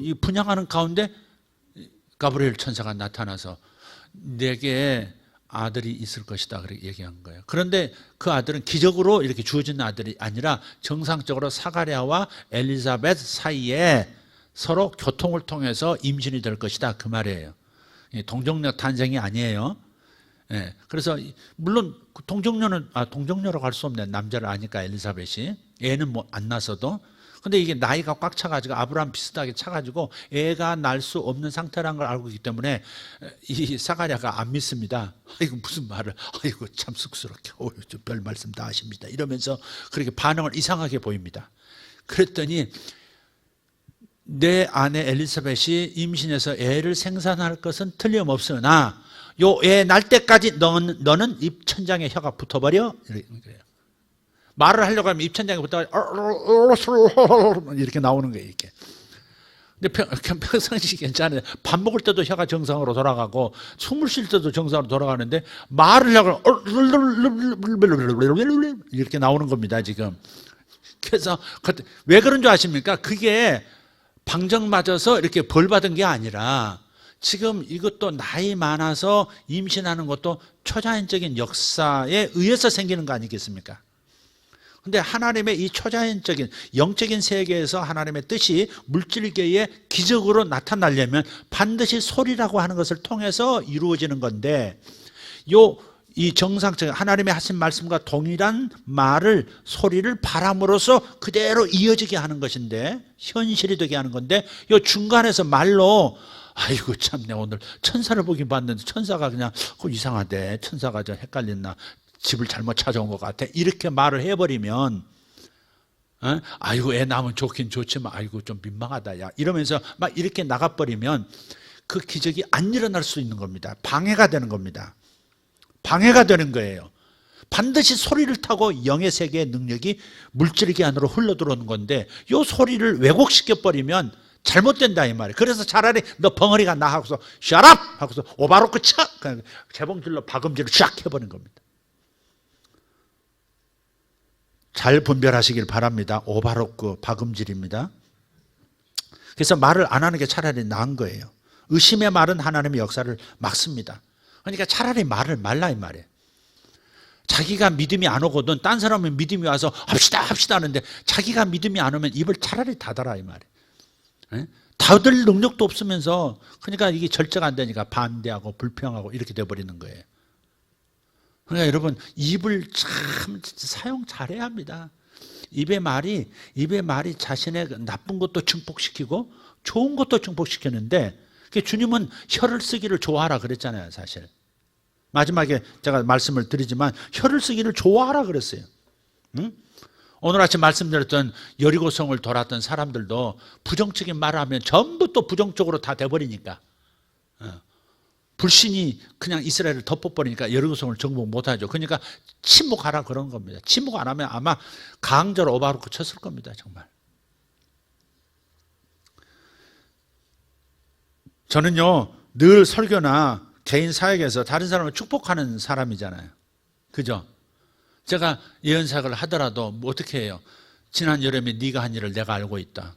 Speaker 1: 이 분향하는 가운데 가브리엘 천사가 나타나서 내게 아들이 있을 것이다 그렇게 얘기한 거예요. 그런데 그 아들은 기적으로 이렇게 주어진 아들이 아니라 정상적으로 사가랴와 엘리사벳 사이에 서로 교통을 통해서 임신이 될 것이다 그 말이에요. 동정녀 탄생이 아니에요. 그래서 물론 동정녀라고 할 수 없네. 남자를 아니까 엘리사벳이 애는 뭐 안 낳았어도. 근데 이게 나이가 꽉 차가지고 아브라함 비슷하게 차가지고 애가 날 수 없는 상태라는 걸 알고 있기 때문에 이 사가랴가 안 믿습니다. 아이고 무슨 말을, 아이고 참 쑥스럽게, 별 말씀 다 하십니다. 이러면서 그렇게 반응을 이상하게 보입니다. 그랬더니 내 아내 엘리사벳이 임신해서 애를 생산할 것은 틀림없으나 요 애 날 때까지 너는 입천장에 혀가 붙어버려. 그래요. 말을 하려고 하면 입천장에 붙어버려. 이렇게 나오는 거예요. 이렇게. 근데 평상시 괜찮아요. 밥 먹을 때도 혀가 정상으로 돌아가고 숨을 쉴 때도 정상으로 돌아가는데 말을 하려고 이렇게 나오는 겁니다. 지금. 그래서 왜 그런 줄 아십니까? 그게 방정 맞아서 이렇게 벌 받은 게 아니라 지금 이것도 나이 많아서 임신하는 것도 초자연적인 역사에 의해서 생기는 거 아니겠습니까? 근데 하나님의 이 초자연적인 영적인 세계에서 하나님의 뜻이 물질계에 기적으로 나타나려면 반드시 소리라고 하는 것을 통해서 이루어지는 건데 이 정상적인 하나님의 하신 말씀과 동일한 말을 소리를 바람으로써 그대로 이어지게 하는 것인데 현실이 되게 하는 건데 이 중간에서 말로 아이고 참내 오늘 천사를 보긴 봤는데 천사가 그냥 이상하대, 천사가 저 헷갈렸나, 집을 잘못 찾아온 것 같아, 이렇게 말을 해버리면 아이고 애 낳으면 좋긴 좋지만 아이고 좀 민망하다 야 이러면서 막 이렇게 나가버리면 그 기적이 안 일어날 수 있는 겁니다. 방해가 되는 겁니다. 방해가 되는 거예요. 반드시 소리를 타고 영의 세계의 능력이 물질계 안으로 흘러들어오는 건데 이 소리를 왜곡시켜버리면 잘못된다 이 말이에요. 그래서 차라리 너 벙어리가 나 하고서 shut up 하고서 오바로크 쳐 재봉질로 박음질을 쫙 해버린 겁니다. 잘 분별하시길 바랍니다. 오바로크 박음질입니다. 그래서 말을 안 하는 게 차라리 나은 거예요. 의심의 말은 하나님의 역사를 막습니다. 그러니까 차라리 말을 말라 이 말이에요. 자기가 믿음이 안 오거든 딴 사람은 믿음이 와서 합시다 하는데 자기가 믿음이 안 오면 입을 차라리 닫아라 이 말이에요. 닫을 능력도 없으면서 그러니까 이게 절제가 안 되니까 반대하고 불평하고 이렇게 돼버리는 거예요. 그러니까 여러분 입을 참 사용 잘해야 합니다. 입의 말이 자신의 나쁜 것도 증폭시키고 좋은 것도 증폭시키는데 주님은 혀를 쓰기를 좋아하라 그랬잖아요. 사실 마지막에 제가 말씀을 드리지만 혀를 쓰기를 좋아하라 그랬어요. 응? 오늘 아침 말씀드렸던 여리고성을 돌았던 사람들도 부정적인 말을 하면 전부 또 부정적으로 다 돼버리니까 불신이 그냥 이스라엘을 덮어버리니까 여리고성을 정복 못하죠. 그러니까 침묵하라 그런 겁니다. 침묵 안 하면 아마 강제로 오바로크 쳤을 겁니다. 정말. 저는요 늘 설교나 개인 사역에서 다른 사람을 축복하는 사람이잖아요. 그죠? 제가 예언사역을 하더라도 뭐 어떻게 해요? 지난 여름에 네가 한 일을 내가 알고 있다.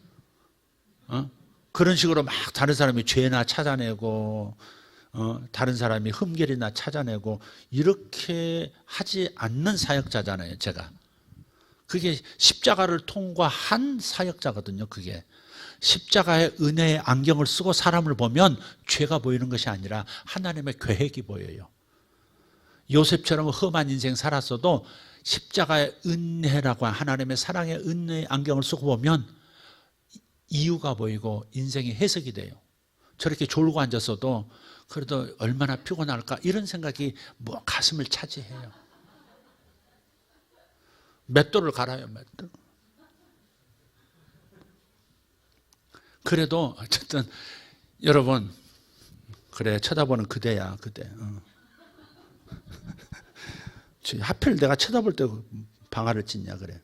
Speaker 1: 그런 식으로 막 다른 사람이 죄나 찾아내고 다른 사람이 흠결이나 찾아내고 이렇게 하지 않는 사역자잖아요. 제가. 그게 십자가를 통과한 사역자거든요. 그게. 십자가의 은혜의 안경을 쓰고 사람을 보면 죄가 보이는 것이 아니라 하나님의 계획이 보여요. 요셉처럼 험한 인생 살았어도 십자가의 은혜라고 하나님의 사랑의 은혜의 안경을 쓰고 보면 이유가 보이고 인생이 해석이 돼요. 저렇게 졸고 앉았어도 그래도 얼마나 피곤할까 이런 생각이 뭐 가슴을 차지해요. 맷돌을 갈아요. 맷돌. 그래도 어쨌든 여러분 그래 쳐다보는 그대야 그대. 하필 내가 쳐다볼 때 방아를 찢냐 그래.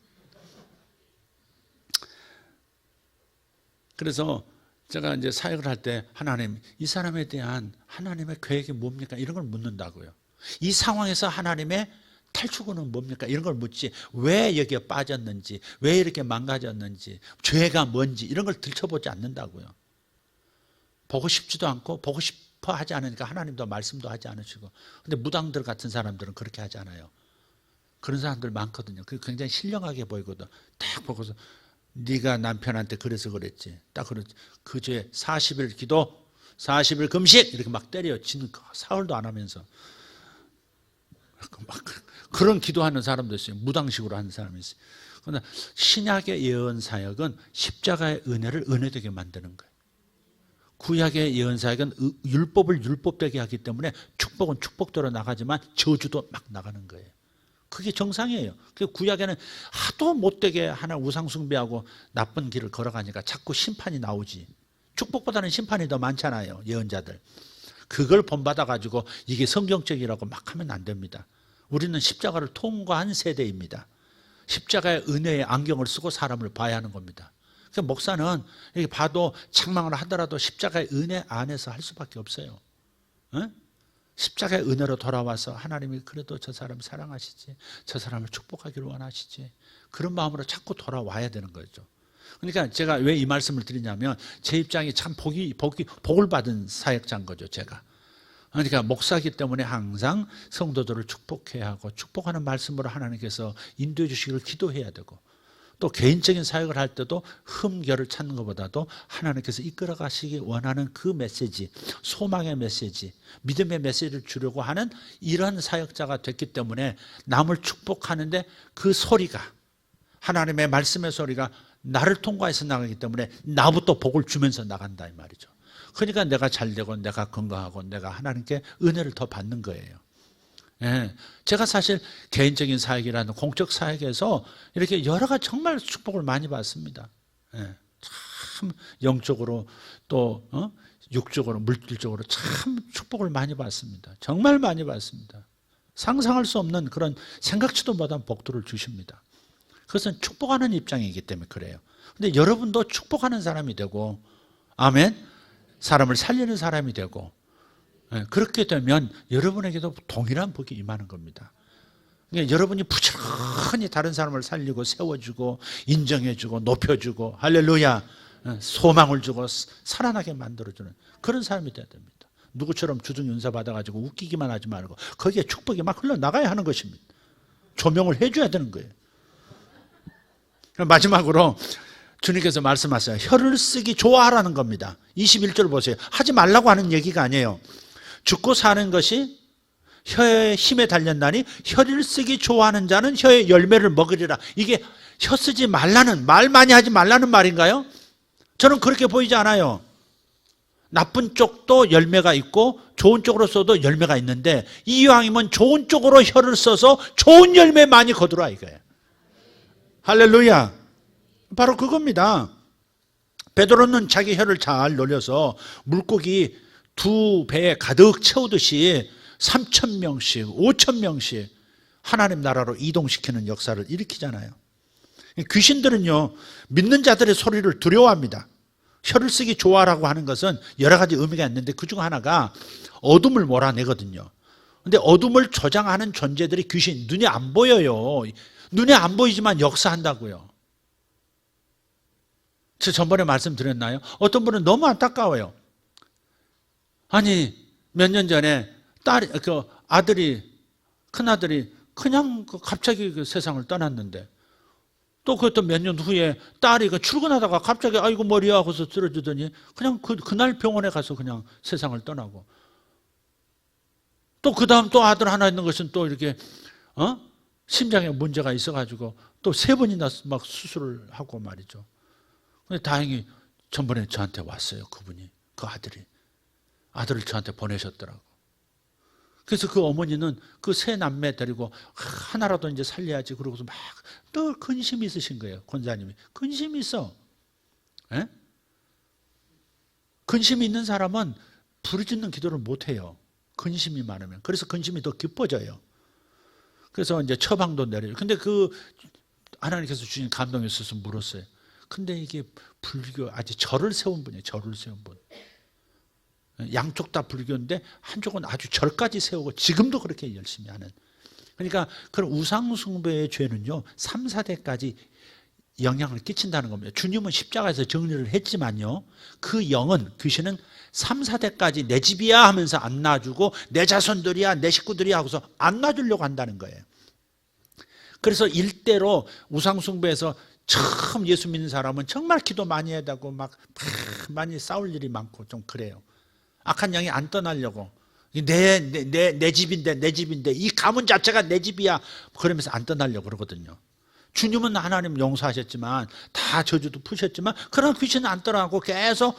Speaker 1: 그래서 제가 이제 사역을 할 때 하나님 이 사람에 대한 하나님의 계획이 뭡니까 이런 걸 묻는다고요. 이 상황에서 하나님의 탈출구는 뭡니까 이런 걸 묻지 왜 여기에 빠졌는지 왜 이렇게 망가졌는지 죄가 뭔지 이런 걸 들춰보지 않는다고요. 보고 싶지도 않고 보고 싶어 하지 않으니까 하나님도 말씀도 하지 않으시고. 근데 무당들 같은 사람들은 그렇게 하지 않아요. 그런 사람들 많거든요. 그게 굉장히 신령하게 보이거든. 딱 보고서 네가 남편한테 그래서 그랬지. 딱 그렇지. 그 죄 40일 기도 40일 금식 이렇게 막 때려 지는 사흘도 안 하면서 막 그런 기도하는 사람도 있어요. 무당식으로 하는 사람이 있어요. 그러나 신약의 예언 사역은 십자가의 은혜를 은혜되게 만드는 거예요. 구약의 예언 사역은 율법을 율법되게 하기 때문에 축복은 축복대로 나가지만 저주도 막 나가는 거예요. 그게 정상이에요. 구약에는 하도 못되게 하나 우상숭배하고 나쁜 길을 걸어가니까 자꾸 심판이 나오지. 축복보다는 심판이 더 많잖아요. 예언자들. 그걸 본받아가지고 이게 성경적이라고 막 하면 안 됩니다. 우리는 십자가를 통과한 세대입니다. 십자가의 은혜의 안경을 쓰고 사람을 봐야 하는 겁니다. 그러니까 목사는 이렇게 봐도 책망을 하더라도 십자가의 은혜 안에서 할 수밖에 없어요. 어? 십자가의 은혜로 돌아와서 하나님이 그래도 저 사람 사랑하시지, 저 사람을 축복하기를 원하시지, 그런 마음으로 자꾸 돌아와야 되는 거죠. 그러니까 제가 왜 이 말씀을 드리냐면 제 입장이 참 복을 받은 사역자인 거죠, 제가. 그러니까 목사이기 때문에 항상 성도들을 축복해야 하고 축복하는 말씀으로 하나님께서 인도해 주시기를 기도해야 되고, 또 개인적인 사역을 할 때도 흠결을 찾는 것보다도 하나님께서 이끌어 가시기 원하는 그 메시지, 소망의 메시지, 믿음의 메시지를 주려고 하는 이런 사역자가 됐기 때문에 남을 축복하는데 그 소리가, 하나님의 말씀의 소리가 나를 통과해서 나가기 때문에 나부터 복을 주면서 나간다 이 말이죠. 그러니까 내가 잘되고 내가 건강하고 내가 하나님께 은혜를 더 받는 거예요. 예, 제가 사실 개인적인 사역이라는 공적 사역에서 이렇게 여러 가지 정말 축복을 많이 받습니다. 예, 참 영적으로 또 육적으로 물질적으로 참 축복을 많이 받습니다. 정말 많이 받습니다. 상상할 수 없는 그런 생각지도 못한 복들을 주십니다. 그것은 축복하는 입장이기 때문에 그래요. 근데 여러분도 축복하는 사람이 되고, 아멘, 사람을 살리는 사람이 되고, 그렇게 되면 여러분에게도 동일한 복이 임하는 겁니다. 그러니까 여러분이 부지런히 다른 사람을 살리고 세워주고 인정해주고 높여주고 할렐루야, 소망을 주고 살아나게 만들어주는 그런 사람이 돼야 됩니다. 누구처럼 주둥윤사 받아가지고 웃기기만 하지 말고 거기에 축복이 막 흘러나가야 하는 것입니다. 조명을 해줘야 되는 거예요. 마지막으로 주님께서 말씀하세요. 혀를 쓰기 좋아하라는 겁니다. 21절 보세요. 하지 말라고 하는 얘기가 아니에요. 죽고 사는 것이 혀의 힘에 달렸나니 혀를 쓰기 좋아하는 자는 혀의 열매를 먹으리라. 이게 혀 쓰지 말라는, 말 많이 하지 말라는 말인가요? 저는 그렇게 보이지 않아요. 나쁜 쪽도 열매가 있고 좋은 쪽으로 써도 열매가 있는데 이왕이면 좋은 쪽으로 혀를 써서 좋은 열매 많이 거두라 이거예요. 할렐루야. 바로 그겁니다. 베드로는 자기 혀를 잘 놀려서 물고기 2배에 가득 채우듯이 3,000명씩 5,000명씩 하나님 나라로 이동시키는 역사를 일으키잖아요. 귀신들은요, 믿는 자들의 소리를 두려워합니다. 혀를 쓰기 좋아라고 하는 것은 여러 가지 의미가 있는데 그중 하나가 어둠을 몰아내거든요. 근데 어둠을 조장하는 존재들이 귀신, 눈에 안 보여요. 눈에 안 보이지만 역사한다고요. 저 전번에 말씀드렸나요? 어떤 분은 너무 안타까워요. 아니, 몇 년 전에 큰아들이 그냥 갑자기 그 세상을 떠났는데, 또 그것도 몇 년 후에 딸이 출근하다가 갑자기 아이고 머리 아파서 쓰러지더니 그냥 그날 병원에 가서 그냥 세상을 떠나고, 또 그 다음 또 아들 하나 있는 것은 또 이렇게 심장에 문제가 있어가지고 또 3번이나 막 수술을 하고 말이죠. 근데 다행히 전번에 저한테 왔어요. 그분이, 그 아들을 저한테 보내셨더라고. 그래서 그 어머니는 그 3남매 데리고 하나라도 이제 살려야지 그러고서 막 늘 근심이 있으신 거예요. 권사님이 근심이 있어. 에? 근심이 있는 사람은 부르짖는 기도를 못 해요. 근심이 많으면. 그래서 근심이 더 깊어져요. 그래서 이제 처방도 내려요. 근데 그 하나님께서 주신 감동이 있어서 물었어요. 근데 이게 불교 아직 절을 세운 분이에요. 절을 세운 분. 양쪽 다 불교인데 한쪽은 아주 절까지 세우고 지금도 그렇게 열심히 하는. 그러니까 그런 우상숭배의 죄는요 3, 4대까지 영향을 끼친다는 겁니다. 주님은 십자가에서 정리를 했지만요, 그 영은, 귀신은 3, 4대까지 내 집이야 하면서 안 놔주고 내 자손들이야 내 식구들이야 하고서 안 놔주려고 한다는 거예요. 그래서 일대로 우상숭배에서 처음 예수 믿는 사람은 정말 기도 많이 해야 되고 막 많이 싸울 일이 많고 좀 그래요. 악한 영이 안 떠나려고 내 집인데 이 가문 자체가 내 집이야 그러면서 안 떠나려고 그러거든요. 주님은 하나님 용서하셨지만 다 저주도 푸셨지만 그러나 귀신은 안 떠나고 계속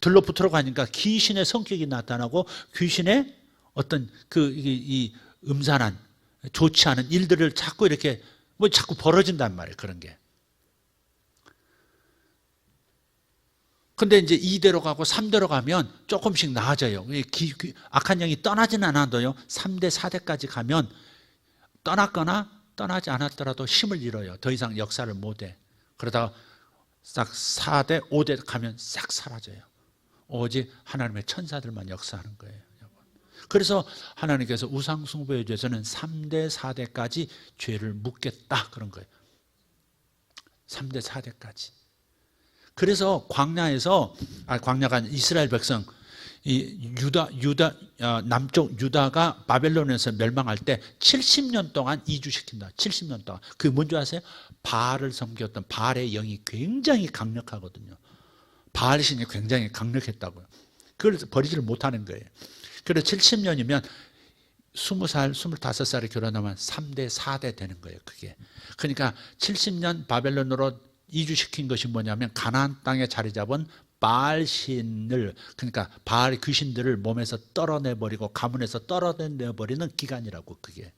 Speaker 1: 들러붙으러 가니까 귀신의 성격이 나타나고 귀신의 어떤 이 음산한 좋지 않은 일들을 자꾸 이렇게 뭐 자꾸 벌어진단 말이에요. 그런 게. 근데 이제 2대로 가고 3대로 가면 조금씩 나아져요. 악한 영이 떠나지는 않아도요. 3대, 4대까지 가면 떠났거나 떠나지 않았더라도 힘을 잃어요. 더 이상 역사를 못해. 그러다가 싹 4대, 5대 가면 싹 사라져요. 오직 하나님의 천사들만 역사하는 거예요. 그래서 하나님께서 우상숭배에 대해서는 3대, 4대까지 죄를 묻겠다 그런 거예요. 3대, 4대까지. 그래서 광야가 아니라 이스라엘 백성, 남쪽 유다가 바벨론에서 멸망할 때 70년 동안 이주시킨다. 70년 동안. 그게 뭔지 아세요? 바알을 섬겼던 바알의 영이 굉장히 강력하거든요. 바알 신이 굉장히 강력했다고요. 그걸 버리지를 못하는 거예요. 그래서 70년이면 20살, 25살에 결혼하면 3대, 4대 되는 거예요. 그게. 그러니까 70년 바벨론으로 이주시킨 것이 뭐냐면 가나안 땅에 자리 잡은 바알 신을, 그러니까 바알 귀신들을 몸에서 떨어내버리고 가문에서 떨어내버리는 기간이라고. 그게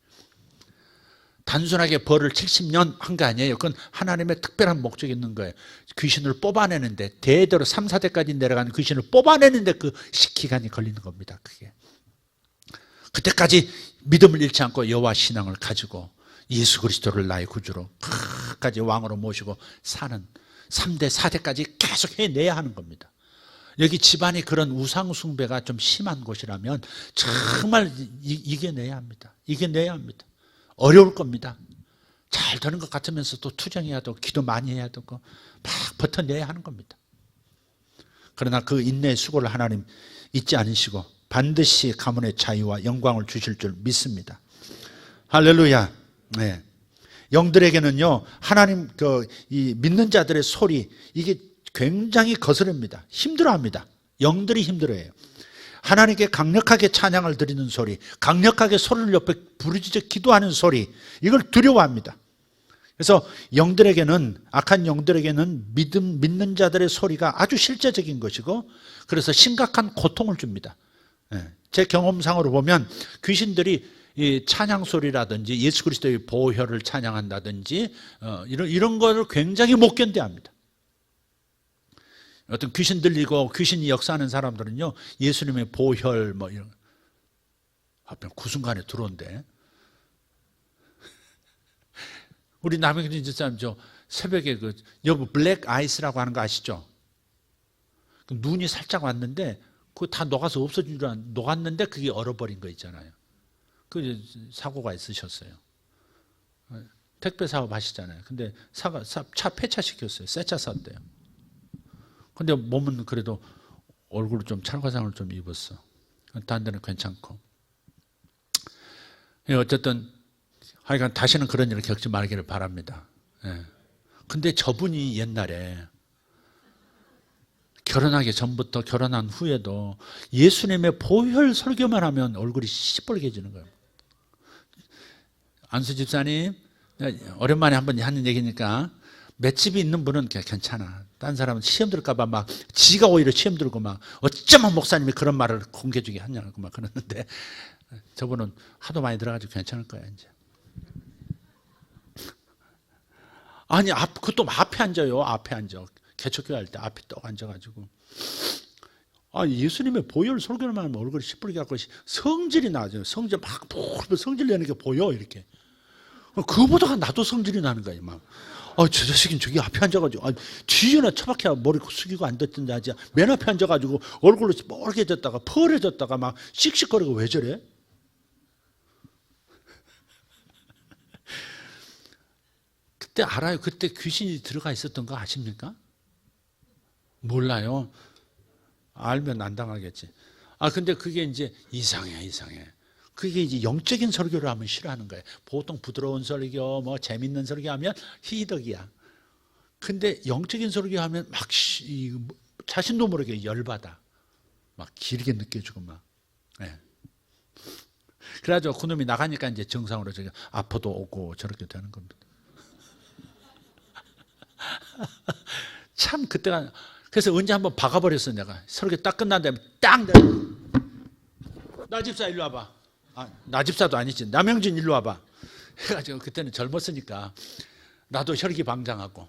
Speaker 1: 단순하게 벌을 70년 한 게 아니에요. 그건 하나님의 특별한 목적이 있는 거예요. 귀신을 뽑아내는데, 대대로 3, 4대까지 내려가는 귀신을 뽑아내는데 그 기간이 걸리는 겁니다. 그게. 그때까지 믿음을 잃지 않고 여호와 신앙을 가지고 예수 그리스도를 나의 구주로 끝까지 왕으로 모시고 사는 3대, 4대까지 계속 해내야 하는 겁니다. 여기 집안이 그런 우상 숭배가 좀 심한 곳이라면 정말 이겨내야 합니다. 이겨내야 합니다. 어려울 겁니다. 잘 되는 것 같으면서 또 투정해야 되고 기도 많이 해야 되고 막 버텨내야 하는 겁니다. 그러나 그 인내의 수고를 하나님 잊지 않으시고 반드시 가문의 자유와 영광을 주실 줄 믿습니다. 할렐루야. 네. 영들에게는요, 하나님 이 믿는 자들의 소리, 이게 굉장히 거스릅니다. 힘들어합니다. 영들이 힘들어해요. 하나님께 강력하게 찬양을 드리는 소리, 강력하게 소리를 옆에 부르짖어 기도하는 소리, 이걸 두려워합니다. 그래서 영들에게는, 악한 영들에게는 믿는 자들의 소리가 아주 실제적인 것이고, 그래서 심각한 고통을 줍니다. 제 경험상으로 보면 귀신들이 이 찬양 소리라든지 예수 그리스도의 보혈을 찬양한다든지 이런 거를 굉장히 못 견뎌합니다. 어떤 귀신 들리고 귀신이 역사하는 사람들은요, 예수님의 보혈 뭐 이런 앞에 그 순간에 들어온대. 우리 남해교회 사람 새벽에 여보 블랙 아이스라고 하는 거 아시죠? 눈이 살짝 왔는데 그거 다 녹아서 없어진 줄 알았는데 녹았는데 그게 얼어버린 거 있잖아요. 그 사고가 있으셨어요. 택배 사업 하시잖아요. 근데 차 폐차시켰어요. 새 차 샀대요. 근데 몸은 그래도 얼굴을 좀 찰과상을 좀 입었어. 다른 데는 괜찮고. 어쨌든 하여간 다시는 그런 일을 겪지 말기를 바랍니다. 근데 저분이 옛날에 결혼하기 전부터 결혼한 후에도 예수님의 보혈 설교만 하면 얼굴이 시뻘개지는 거예요. 안수 집사님, 오랜만에 한번 하는 얘기니까 맷집이 있는 분은 괜찮아. 딴 사람은 시험 들까 봐 막 지가 오히려 시험 들고 막 어쩌면 목사님이 그런 말을 공개적이 하냐고 막 그러는데 저분은 하도 많이 들어가지고 괜찮을 거야 이제. 아니 그것도 앞에 앉아요. 앞에 앉아. 개척교회 할 때 앞에 또 앉아가지고 예수님의 보혈 설교를 하면 얼굴이 시뻘게 갖고 성질이 나죠. 성질 막 성질 내는 게 보여 이렇게. 그거보다 나도 성질이 나는 거예요. 막. 저 자식은 저기 앞에 앉아가지고 뒤에나 처박혀 머리 숙이고 앉았던데 하지 맨 앞에 앉아가지고 얼굴로 뻘개졌다가 펄해졌다가 막 씩씩거리고 왜 저래? 그때 알아요. 그때 귀신이 들어가 있었던 거 아십니까? 몰라요. 알면 안 당하겠지. 근데 그게 이제 이상해. 그게 이제 영적인 설교를 하면 싫어하는 거예요. 보통 부드러운 설교, 뭐 재밌는 설교 하면 희덕이야. 근데 영적인 설교 하면 막 자신도 모르게 열받아. 막 길게 느껴지고 막. 네. 그래가지고 그놈이 나가니까 이제 정상으로 아파도 오고 저렇게 되는 겁니다. 참 그때가, 그래서 언제 한번 박아버렸어. 내가 설교 딱 끝난 다음에 딱, 나 집사 일로 와봐. 나 집사도 아니지, 남영진 일로 와봐 해가지고, 그때는 젊었으니까 나도 혈기방장하고,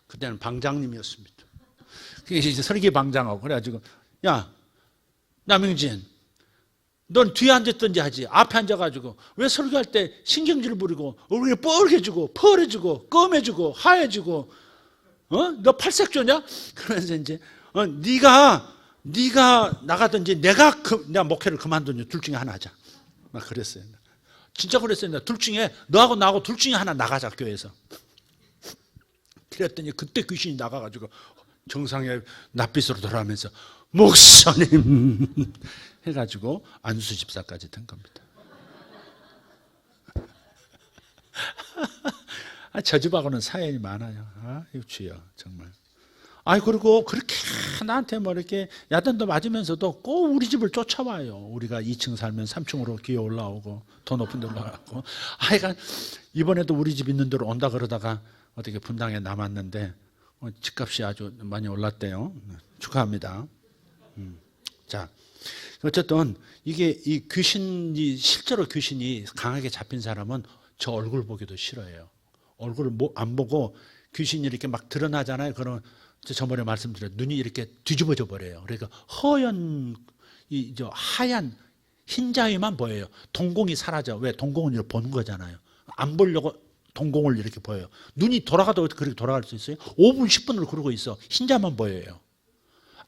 Speaker 1: 그때는 방장님이었습니다. 그게 이제 설기방장하고 그래가지고, 야 남영진, 넌 뒤에 앉았던지 하지 앞에 앉아가지고 왜 설교할 때 신경질 부리고 얼굴이 뻘개지고 펄해지고 검해지고 하얘지고, 너 팔색조냐? 그러면서 이제 네가 나가든지 내가 목회를 그만두든지 둘 중에 하나 하자. 막 그랬어요. 진짜 그랬어요. 둘 중에 너하고 나하고 둘 중에 하나 나가자, 교회에서. 그랬더니 그때 귀신이 나가가지고 정상의 낯빛으로 돌아가면서 목사님 해가지고 안수 집사까지 된 겁니다. 저 집하고는 사연이 많아요. 주여 정말. 그리고 그렇게 나한테 뭐 이렇게 야단도 맞으면서도 꼭 우리 집을 쫓아와요. 우리가 2층 살면 3층으로 기어 올라오고 더 높은 데 올라가고. 이번에도 우리 집 있는 데로 온다 그러다가 어떻게 분당에 남았는데 집값이 아주 많이 올랐대요. 축하합니다. 자, 어쨌든 이게 이 귀신이, 실제로 귀신이 강하게 잡힌 사람은 저 얼굴 보기도 싫어해요. 얼굴을 안 보고 귀신이 이렇게 막 드러나잖아요. 그러면 저번에 말씀드렸죠. 눈이 이렇게 뒤집어져 버려요. 그러니까 하얀 흰자위만 보여요. 동공이 사라져. 왜? 동공은 이렇게 보는 거잖아요. 안 보려고 동공을 이렇게 보여요. 눈이 돌아가도 그렇게 돌아갈 수 있어요? 5분, 10분을 그러고 있어. 흰자만 보여요.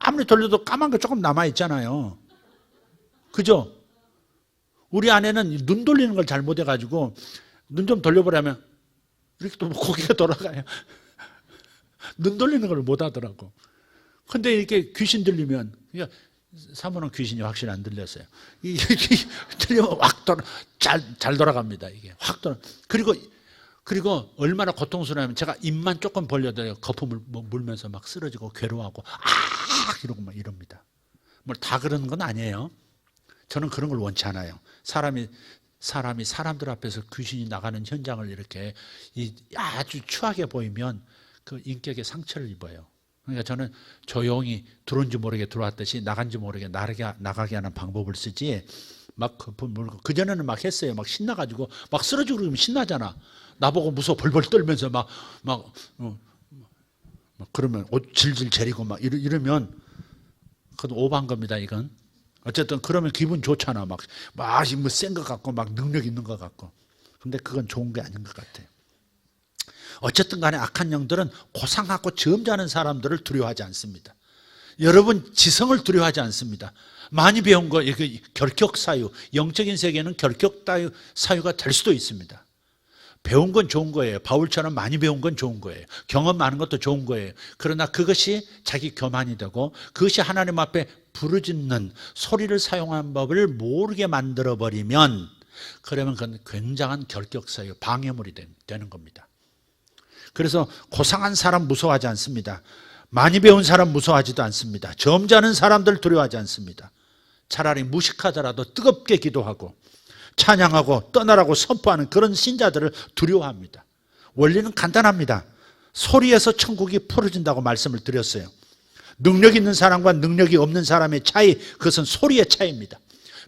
Speaker 1: 아무리 돌려도 까만 거 조금 남아있잖아요. 그죠? 우리 아내는 눈 돌리는 걸 잘못해가지고 눈 좀 돌려보라면 이렇게 또 고개가 돌아가요. 눈 돌리는 걸 못하더라고. 근데 이렇게 귀신 들리면, 사모는 귀신이 확실히 안 들렸어요. 들리면 잘 돌아갑니다. 이게 확 돌아. 그리고 얼마나 고통스러우면 제가 입만 조금 벌려도 거품을 물면서 막 쓰러지고 괴로워하고 이러고 막 이럽니다. 뭐 다 그런 건 아니에요. 저는 그런 걸 원치 않아요. 사람이 사람들 앞에서 귀신이 나가는 현장을 이렇게 아주 추하게 보이면 그 인격에 상처를 입어요. 그러니까 저는 조용히 들어온지 모르게 들어왔듯이 나간지 모르게 나가게 하는 방법을 쓰지, 막 거품 물고, 그전에는 막 했어요. 막 신나가지고 막 쓰러지고 그러면 신나잖아. 나보고 무서워 벌벌 떨면서 막 그러면 옷 질질 재리고 막 이러면 그건 오버한 겁니다, 이건. 어쨌든 그러면 기분 좋잖아. 막 뭐 센 것 같고 막 능력 있는 것 같고. 근데 그건 좋은 게 아닌 것 같아요. 어쨌든 간에 악한 영들은 고상하고 점잖은 사람들을 두려워하지 않습니다. 여러분 지성을 두려워하지 않습니다. 많이 배운 거, 결격사유, 영적인 세계는 결격사유가 될 수도 있습니다. 배운 건 좋은 거예요. 바울처럼 많이 배운 건 좋은 거예요. 경험 많은 것도 좋은 거예요. 그러나 그것이 자기 교만이 되고 그것이 하나님 앞에 부르짖는 소리를 사용하는 법을 모르게 만들어버리면, 그러면 그건 굉장한 결격사유, 방해물이 되는 겁니다. 그래서 고상한 사람 무서워하지 않습니다. 많이 배운 사람 무서워하지도 않습니다. 점잖은 사람들 두려워하지 않습니다. 차라리 무식하더라도 뜨겁게 기도하고 찬양하고 떠나라고 선포하는 그런 신자들을 두려워합니다. 원리는 간단합니다. 소리에서 천국이 풀어진다고 말씀을 드렸어요. 능력 있는 사람과 능력이 없는 사람의 차이, 그것은 소리의 차이입니다.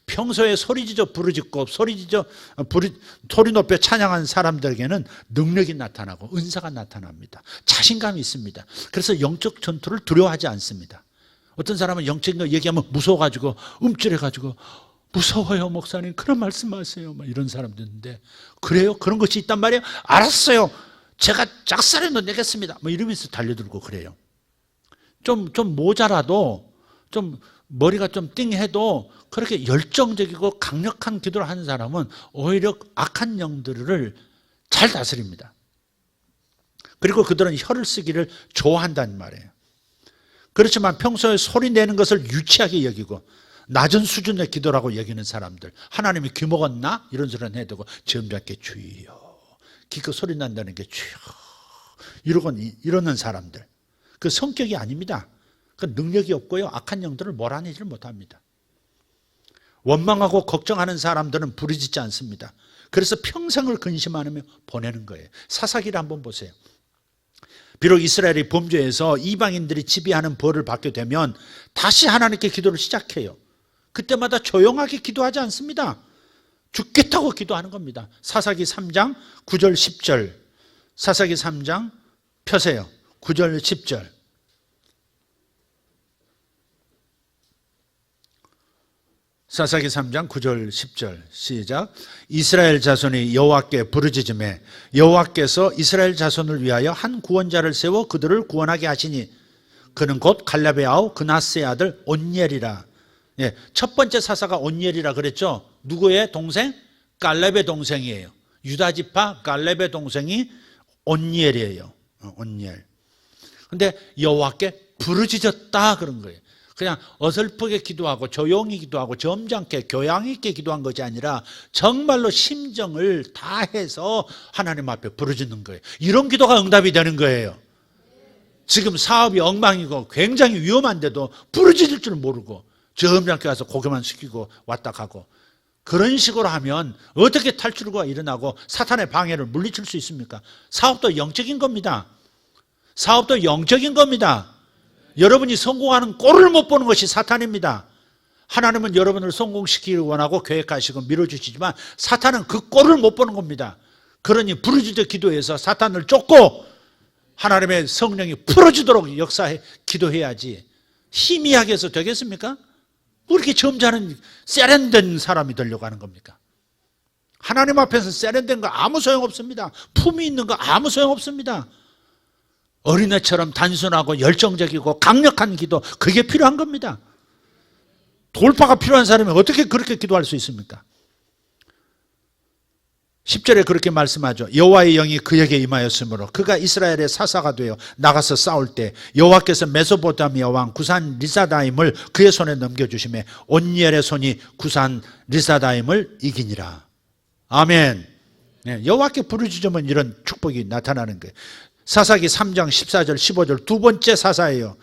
Speaker 1: 평소에 소리지저 부르짖고 소리 높여 찬양하는 사람들에게는 능력이 나타나고 은사가 나타납니다. 자신감이 있습니다. 그래서 영적 전투를 두려워하지 않습니다. 어떤 사람은 영적인 거 얘기하면 무서워가지고 움찔해가지고 무서워요 목사님, 그런 말씀하세요, 막 이런 사람도 있는데, 그래요? 그런 것이 있단 말이에요? 알았어요, 제가 짝사랑도 내겠습니다, 뭐 이러면서 달려들고 그래요. 좀 모자라도, 좀 머리가 좀 띵해도 그렇게 열정적이고 강력한 기도를 하는 사람은 오히려 악한 영들을 잘 다스립니다. 그리고 그들은 혀를 쓰기를 좋아한다는 말이에요. 그렇지만 평소에 소리 내는 것을 유치하게 여기고 낮은 수준의 기도라고 여기는 사람들, 하나님이 귀 먹었나? 이런 소리는 해두고 점잖게 주여, 기껏 소리 난다는 게 주여 이러는 사람들, 그 성격이 아닙니다. 그 능력이 없고요, 악한 영들을 몰아내지를 못합니다. 원망하고 걱정하는 사람들은 부르짖지 않습니다. 그래서 평생을 근심하며 보내는 거예요. 사사기를 한번 보세요. 비록 이스라엘이 범죄해서 이방인들이 지배하는 벌을 받게 되면 다시 하나님께 기도를 시작해요. 그때마다 조용하게 기도하지 않습니다. 죽겠다고 기도하는 겁니다. 사사기 3장 9절 10절. 사사기 3장 펴세요. 9절 10절. 사사기 3장 9절 10절 시작. 이스라엘 자손이 여호와께 부르짖으매 여호와께서 이스라엘 자손을 위하여 한 구원자를 세워 그들을 구원하게 하시니 그는 곧 갈렙의 아우 그나스의 아들 온니엘이라. 예, 첫 번째 사사가 온니엘이라 그랬죠. 누구의 동생? 갈렙의 동생이에요. 유다 지파 갈렙의 동생이 온니엘이에요. 온니엘. 근데 여호와께 부르짖었다 그런 거예요. 그냥 어설프게 기도하고 조용히 기도하고 점잖게 교양 있게 기도한 것이 아니라 정말로 심정을 다해서 하나님 앞에 부르짖는 거예요. 이런 기도가 응답이 되는 거예요. 지금 사업이 엉망이고 굉장히 위험한데도 부르짖을 줄 모르고 점잖게 가서 고개만 숙이고 왔다 가고 그런 식으로 하면 어떻게 탈출구가 일어나고 사탄의 방해를 물리칠 수 있습니까? 사업도 영적인 겁니다. 사업도 영적인 겁니다. 여러분이 성공하는 꼴을 못 보는 것이 사탄입니다. 하나님은 여러분을 성공시키기 원하고 계획하시고 밀어주시지만 사탄은 그 꼴을 못 보는 겁니다. 그러니 부르짖어 기도해서 사탄을 쫓고 하나님의 성령이 풀어지도록 역사해 기도해야지 희미하게 해서 되겠습니까? 왜 이렇게 점잖은 세련된 사람이 되려고 하는 겁니까? 하나님 앞에서 세련된 거 아무 소용없습니다. 품이 있는 거 아무 소용없습니다. 어린애처럼 단순하고 열정적이고 강력한 기도, 그게 필요한 겁니다. 돌파가 필요한 사람이 어떻게 그렇게 기도할 수 있습니까? 10절에 그렇게 말씀하죠. 여호와의 영이 그에게 임하였으므로 그가 이스라엘의 사사가 되어 나가서 싸울 때 여호와께서 메소포타미아 왕 구산 리사다임을 그의 손에 넘겨주시매 온니엘의 손이 구산 리사다임을 이기니라. 아멘. 네, 여호와께 부르짖으면 이런 축복이 나타나는 거예요. 사사기 3장 14절 15절 두 번째 사사예요.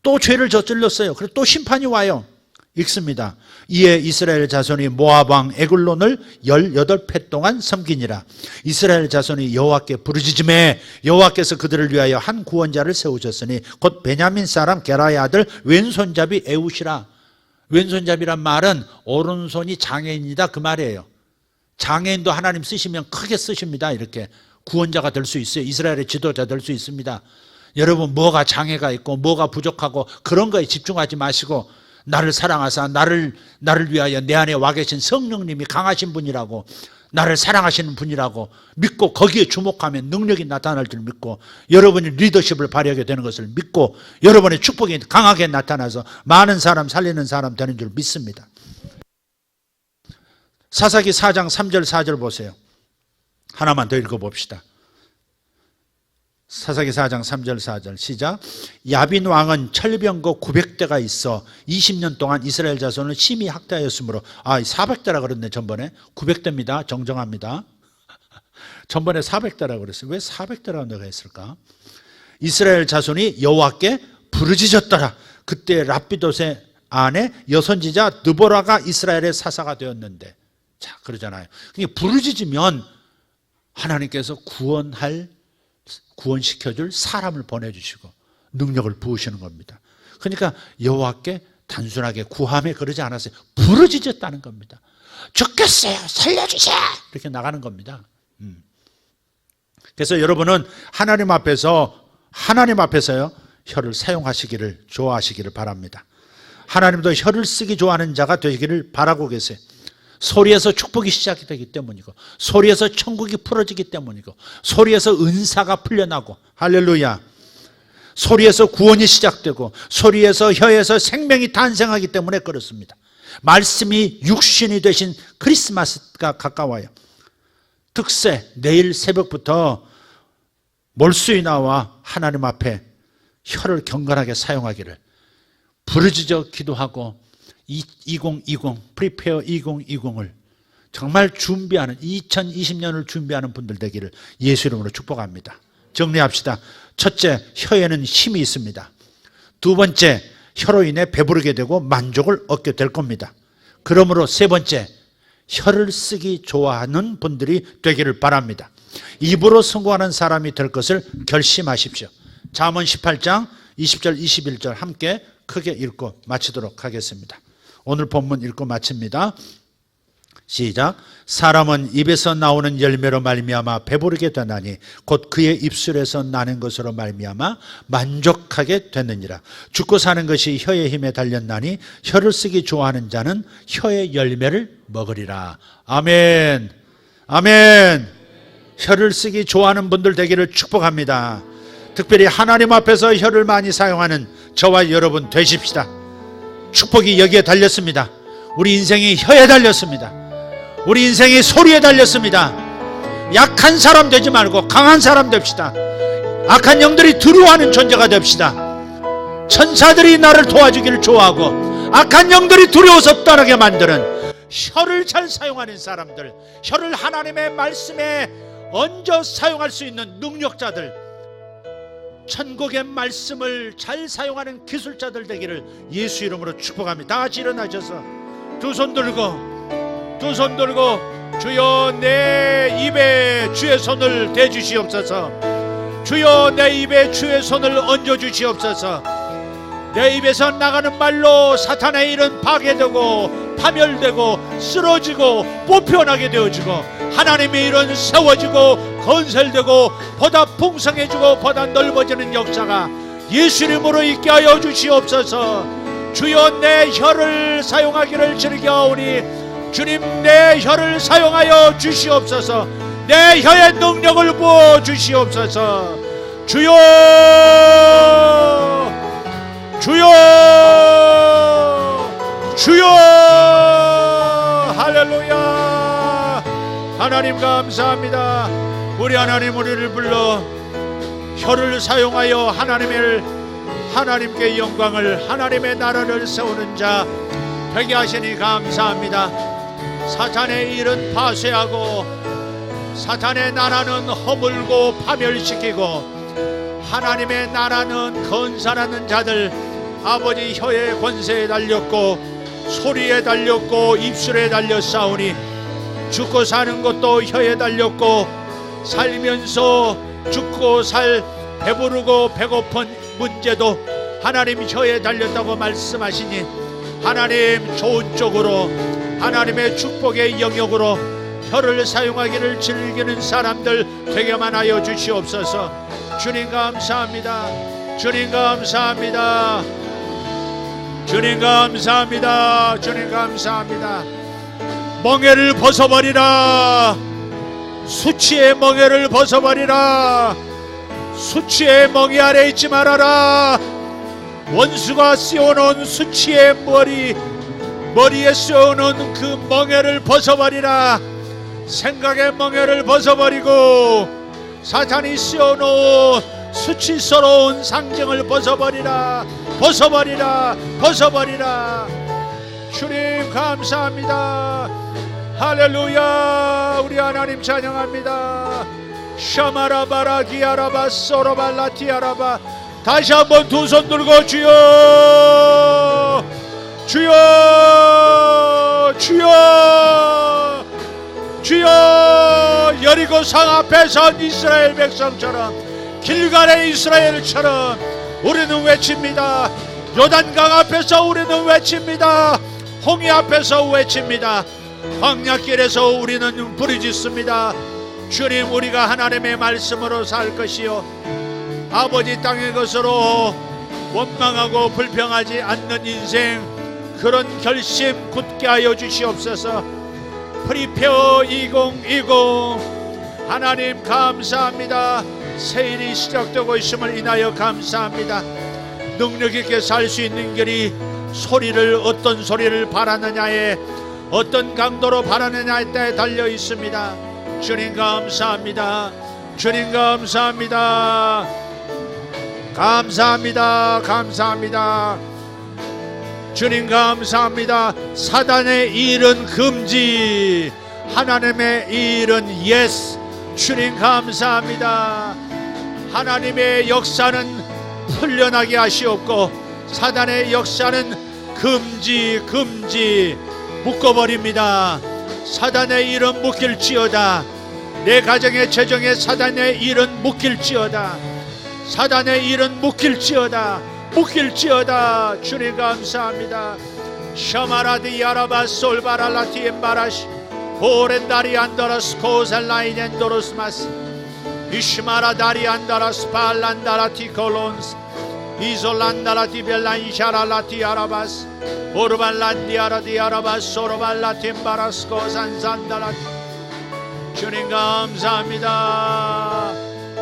Speaker 1: 또 죄를 저질렀어요. 그래서 또 심판이 와요. 읽습니다. 이에 이스라엘 자손이 모압 왕 에글론을 18해 동안 섬기니라. 이스라엘 자손이 여호와께 부르짖음에 여호와께서 그들을 위하여 한 구원자를 세우셨으니 곧 베냐민 사람 게라의 아들 왼손잡이 에웃이라. 왼손잡이란 말은 오른손이 장애인이다 그 말이에요. 장애인도 하나님 쓰시면 크게 쓰십니다. 이렇게 구원자가 될 수 있어요. 이스라엘의 지도자 될 수 있습니다. 여러분 뭐가 장애가 있고 뭐가 부족하고 그런 거에 집중하지 마시고 나를 사랑하사 나를 위하여 내 안에 와 계신 성령님이 강하신 분이라고 나를 사랑하시는 분이라고 믿고 거기에 주목하면 능력이 나타날 줄 믿고 여러분이 리더십을 발휘하게 되는 것을 믿고 여러분의 축복이 강하게 나타나서 많은 사람 살리는 사람 되는 줄 믿습니다. 사사기 4장 3절 4절 보세요. 하나만 더 읽어봅시다. 사사기 4장 3절 4절 시작. 야빈 왕은 철병거 900대가 있어 20년 동안 이스라엘 자손을 심히 학대하였으므로 400대라 그랬네. 전번에 900대입니다. 정정합니다. 전번에 400대라 그랬어요. 왜 400대라고 내가 했을까? 이스라엘 자손이 여호와께 부르짖었더라. 그때 랍비돗의 아내 여선지자 드보라가 이스라엘의 사사가 되었는데, 자 그러잖아요. 그러니까 부르짖으면 하나님께서 구원시켜줄 사람을 보내주시고 능력을 부으시는 겁니다. 그러니까 여호와께 단순하게 구함에 그러지 않았어요. 부르짖었다는 겁니다. 죽겠어요, 살려주세요, 이렇게 나가는 겁니다. 그래서 여러분은 하나님 앞에서요 혀를 사용하시기를 좋아하시기를 바랍니다. 하나님도 혀를 쓰기 좋아하는 자가 되기를 바라고 계세요. 소리에서 축복이 시작이 되기 때문이고, 소리에서 천국이 풀어지기 때문이고, 소리에서 은사가 풀려나고, 할렐루야. 소리에서 구원이 시작되고, 소리에서 혀에서 생명이 탄생하기 때문에 그렇습니다. 말씀이 육신이 되신 크리스마스가 가까워요. 특세, 내일 새벽부터 몰수이 나와 하나님 앞에 혀를 경건하게 사용하기를 부르짖어 기도하고 2020, 프리페어 2020을 정말 준비하는 2020년을 준비하는 분들 되기를 예수 이름으로 축복합니다. 정리합시다. 첫째, 혀에는 힘이 있습니다. 두 번째, 혀로 인해 배부르게 되고 만족을 얻게 될 겁니다. 그러므로 세 번째, 혀를 쓰기 좋아하는 분들이 되기를 바랍니다. 입으로 성공하는 사람이 될 것을 결심하십시오. 잠언 18장 20절 21절 함께 크게 읽고 마치도록 하겠습니다. 오늘 본문 읽고 마칩니다. 시작. 사람은 입에서 나오는 열매로 말미암아 배부르게 되나니 곧 그의 입술에서 나는 것으로 말미암아 만족하게 되느니라. 죽고 사는 것이 혀의 힘에 달렸나니 혀를 쓰기 좋아하는 자는 혀의 열매를 먹으리라. 아멘. 아멘. 혀를 쓰기 좋아하는 분들 되기를 축복합니다. 특별히 하나님 앞에서 혀를 많이 사용하는 저와 여러분 되십시다. 축복이 여기에 달렸습니다. 우리 인생이 혀에 달렸습니다. 우리 인생이 소리에 달렸습니다. 약한 사람 되지 말고 강한 사람 됩시다. 악한 영들이 두려워하는 존재가 됩시다. 천사들이 나를 도와주기를 좋아하고 악한 영들이 두려워서 떠나게 만드는 혀를 잘 사용하는 사람들, 혀를 하나님의 말씀에 얹어 사용할 수 있는 능력자들, 천국의 말씀을 잘 사용하는 기술자들 되기를 예수 이름으로 축복합니다. 다 같이 일어나셔서 두 손 들고 주여 내 입에 주의 손을 대주시옵소서. 주여 내 입에 주의 손을 얹어 주시옵소서. 내 입에서 나가는 말로 사탄의 일은 파괴되고 파멸되고 쓰러지고 보편하게 되어지고 하나님의 일은 세워지고 건설되고 보다 풍성해지고 보다 넓어지는 역사가 예수 이름으로 있게 하여 주시옵소서. 주여 내 혀를 사용하기를 즐겨오니 주님 내 혀를 사용하여 주시옵소서. 내 혀의 능력을 부어 주시옵소서. 주여 할렐루야. 하나님 감사합니다. 우리 하나님 우리를 불러 혀를 사용하여 하나님께 영광을 하나님의 나라를 세우는 자 되게 하시니 감사합니다. 사탄의 일은 파쇄하고 사탄의 나라는 허물고 파멸시키고 하나님의 나라는 건설하는 자들 아버지 혀의 권세에 달렸고 소리에 달렸고 입술에 달렸사오니 죽고 사는 것도 혀에 달렸고 살면서 죽고 살 배부르고 배고픈 문제도 하나님 혀에 달렸다고 말씀하시니 하나님 좋은 쪽으로 하나님의 축복의 영역으로 혀를 사용하기를 즐기는 사람들 되게만 하여 주시옵소서. 주님 감사합니다. 주님 감사합니다. 주님 감사합니다. 주님 감사합니다. 멍에를 벗어버리라. 수치의 멍에를 벗어버리라. 수치의 멍에 아래 있지 말아라. 원수가 씌워놓은 수치의 머리에 씌워놓은 그 멍에를 벗어버리라. 생각의 멍에를 벗어버리고 사탄이 씌워놓은 수치스러운 상징을 벗어버리라. 벗어버리라. 벗어버리라. 주님 감사합니다. 할렐루야. 우리 하나님 찬양합니다. 샤마라바라 기아라바 소로발라티아라바. 다시 한번 두 손 들고 주여 주여 주여 주여. 여리고 성 앞에 선 이스라엘 백성처럼 길갈의 이스라엘처럼 우리는 외칩니다. 요단강 앞에서 우리는 외칩니다. 홍해 앞에서 외칩니다. 광야길에서 우리는 부르짖습니다. 주님 우리가 하나님의 말씀으로 살 것이요 아버지 땅의 것으로 원망하고 불평하지 않는 인생 그런 결심 굳게 하여 주시옵소서. 프리페어 2020 하나님 감사합니다. 새일이 시작되고 있음을 인하여 감사합니다. 능력 있게 살 수 있는 길이 어떤 소리를 바라느냐에 어떤 강도로 바라느냐에 따라 달려 있습니다. 주님 감사합니다. 주님 감사합니다. 감사합니다. 감사합니다. 주님 감사합니다. 사단의 일은 금지, 하나님의 일은 예스. 주님 감사합니다. 하나님의 역사는 풀려나게 하시옵고 사단의 역사는 금지 묶어버립니다. 사단의 일은 묶일지어다. 내 가정의 재정에 사단의 일은 묶일지어다. 사단의 일은 묶일지어다. 묶일지어다. 주님 감사합니다. 샤마라디 야라바 솔바랄라티 엠바라시 오렌다리 안더라스 코살라인 엔도로스마스 이시마라다리 안다라스 팔란다라티 콜론스 이솔란다라티 벨라이샤랄라티 아라바스 오르발란디 아라디 아라바스 오르발라티 엠바라스 코산산다라티. 주님 감사합니다.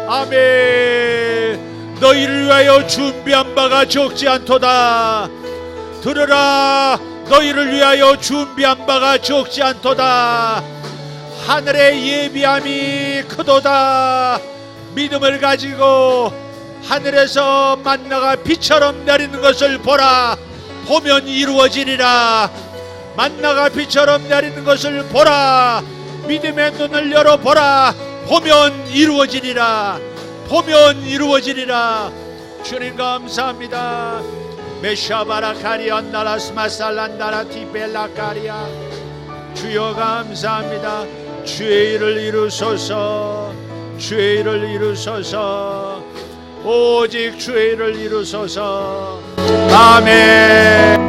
Speaker 1: 아멘. 너희를 위하여 준비한 바가 적지 않도다. 들으라. 너희를 위하여 준비한 바가 적지 않도다. 하늘의 예비함이 크도다. 믿음을 가지고 하늘에서 만나가 비처럼 내리는 것을 보라. 보면 이루어지리라. 만나가 비처럼 내리는 것을 보라. 믿음의 눈을 열어보라. 보면 이루어지리라. 보면 이루어지리라. 주님 감사합니다. 메샤바라카리아 나라스마살란다라 티벨라카리아. 주여 감사합니다. 주의 일을 이루소서. 주의 일을 이루소서. 오직 주의 일을 이루소서. 아멘.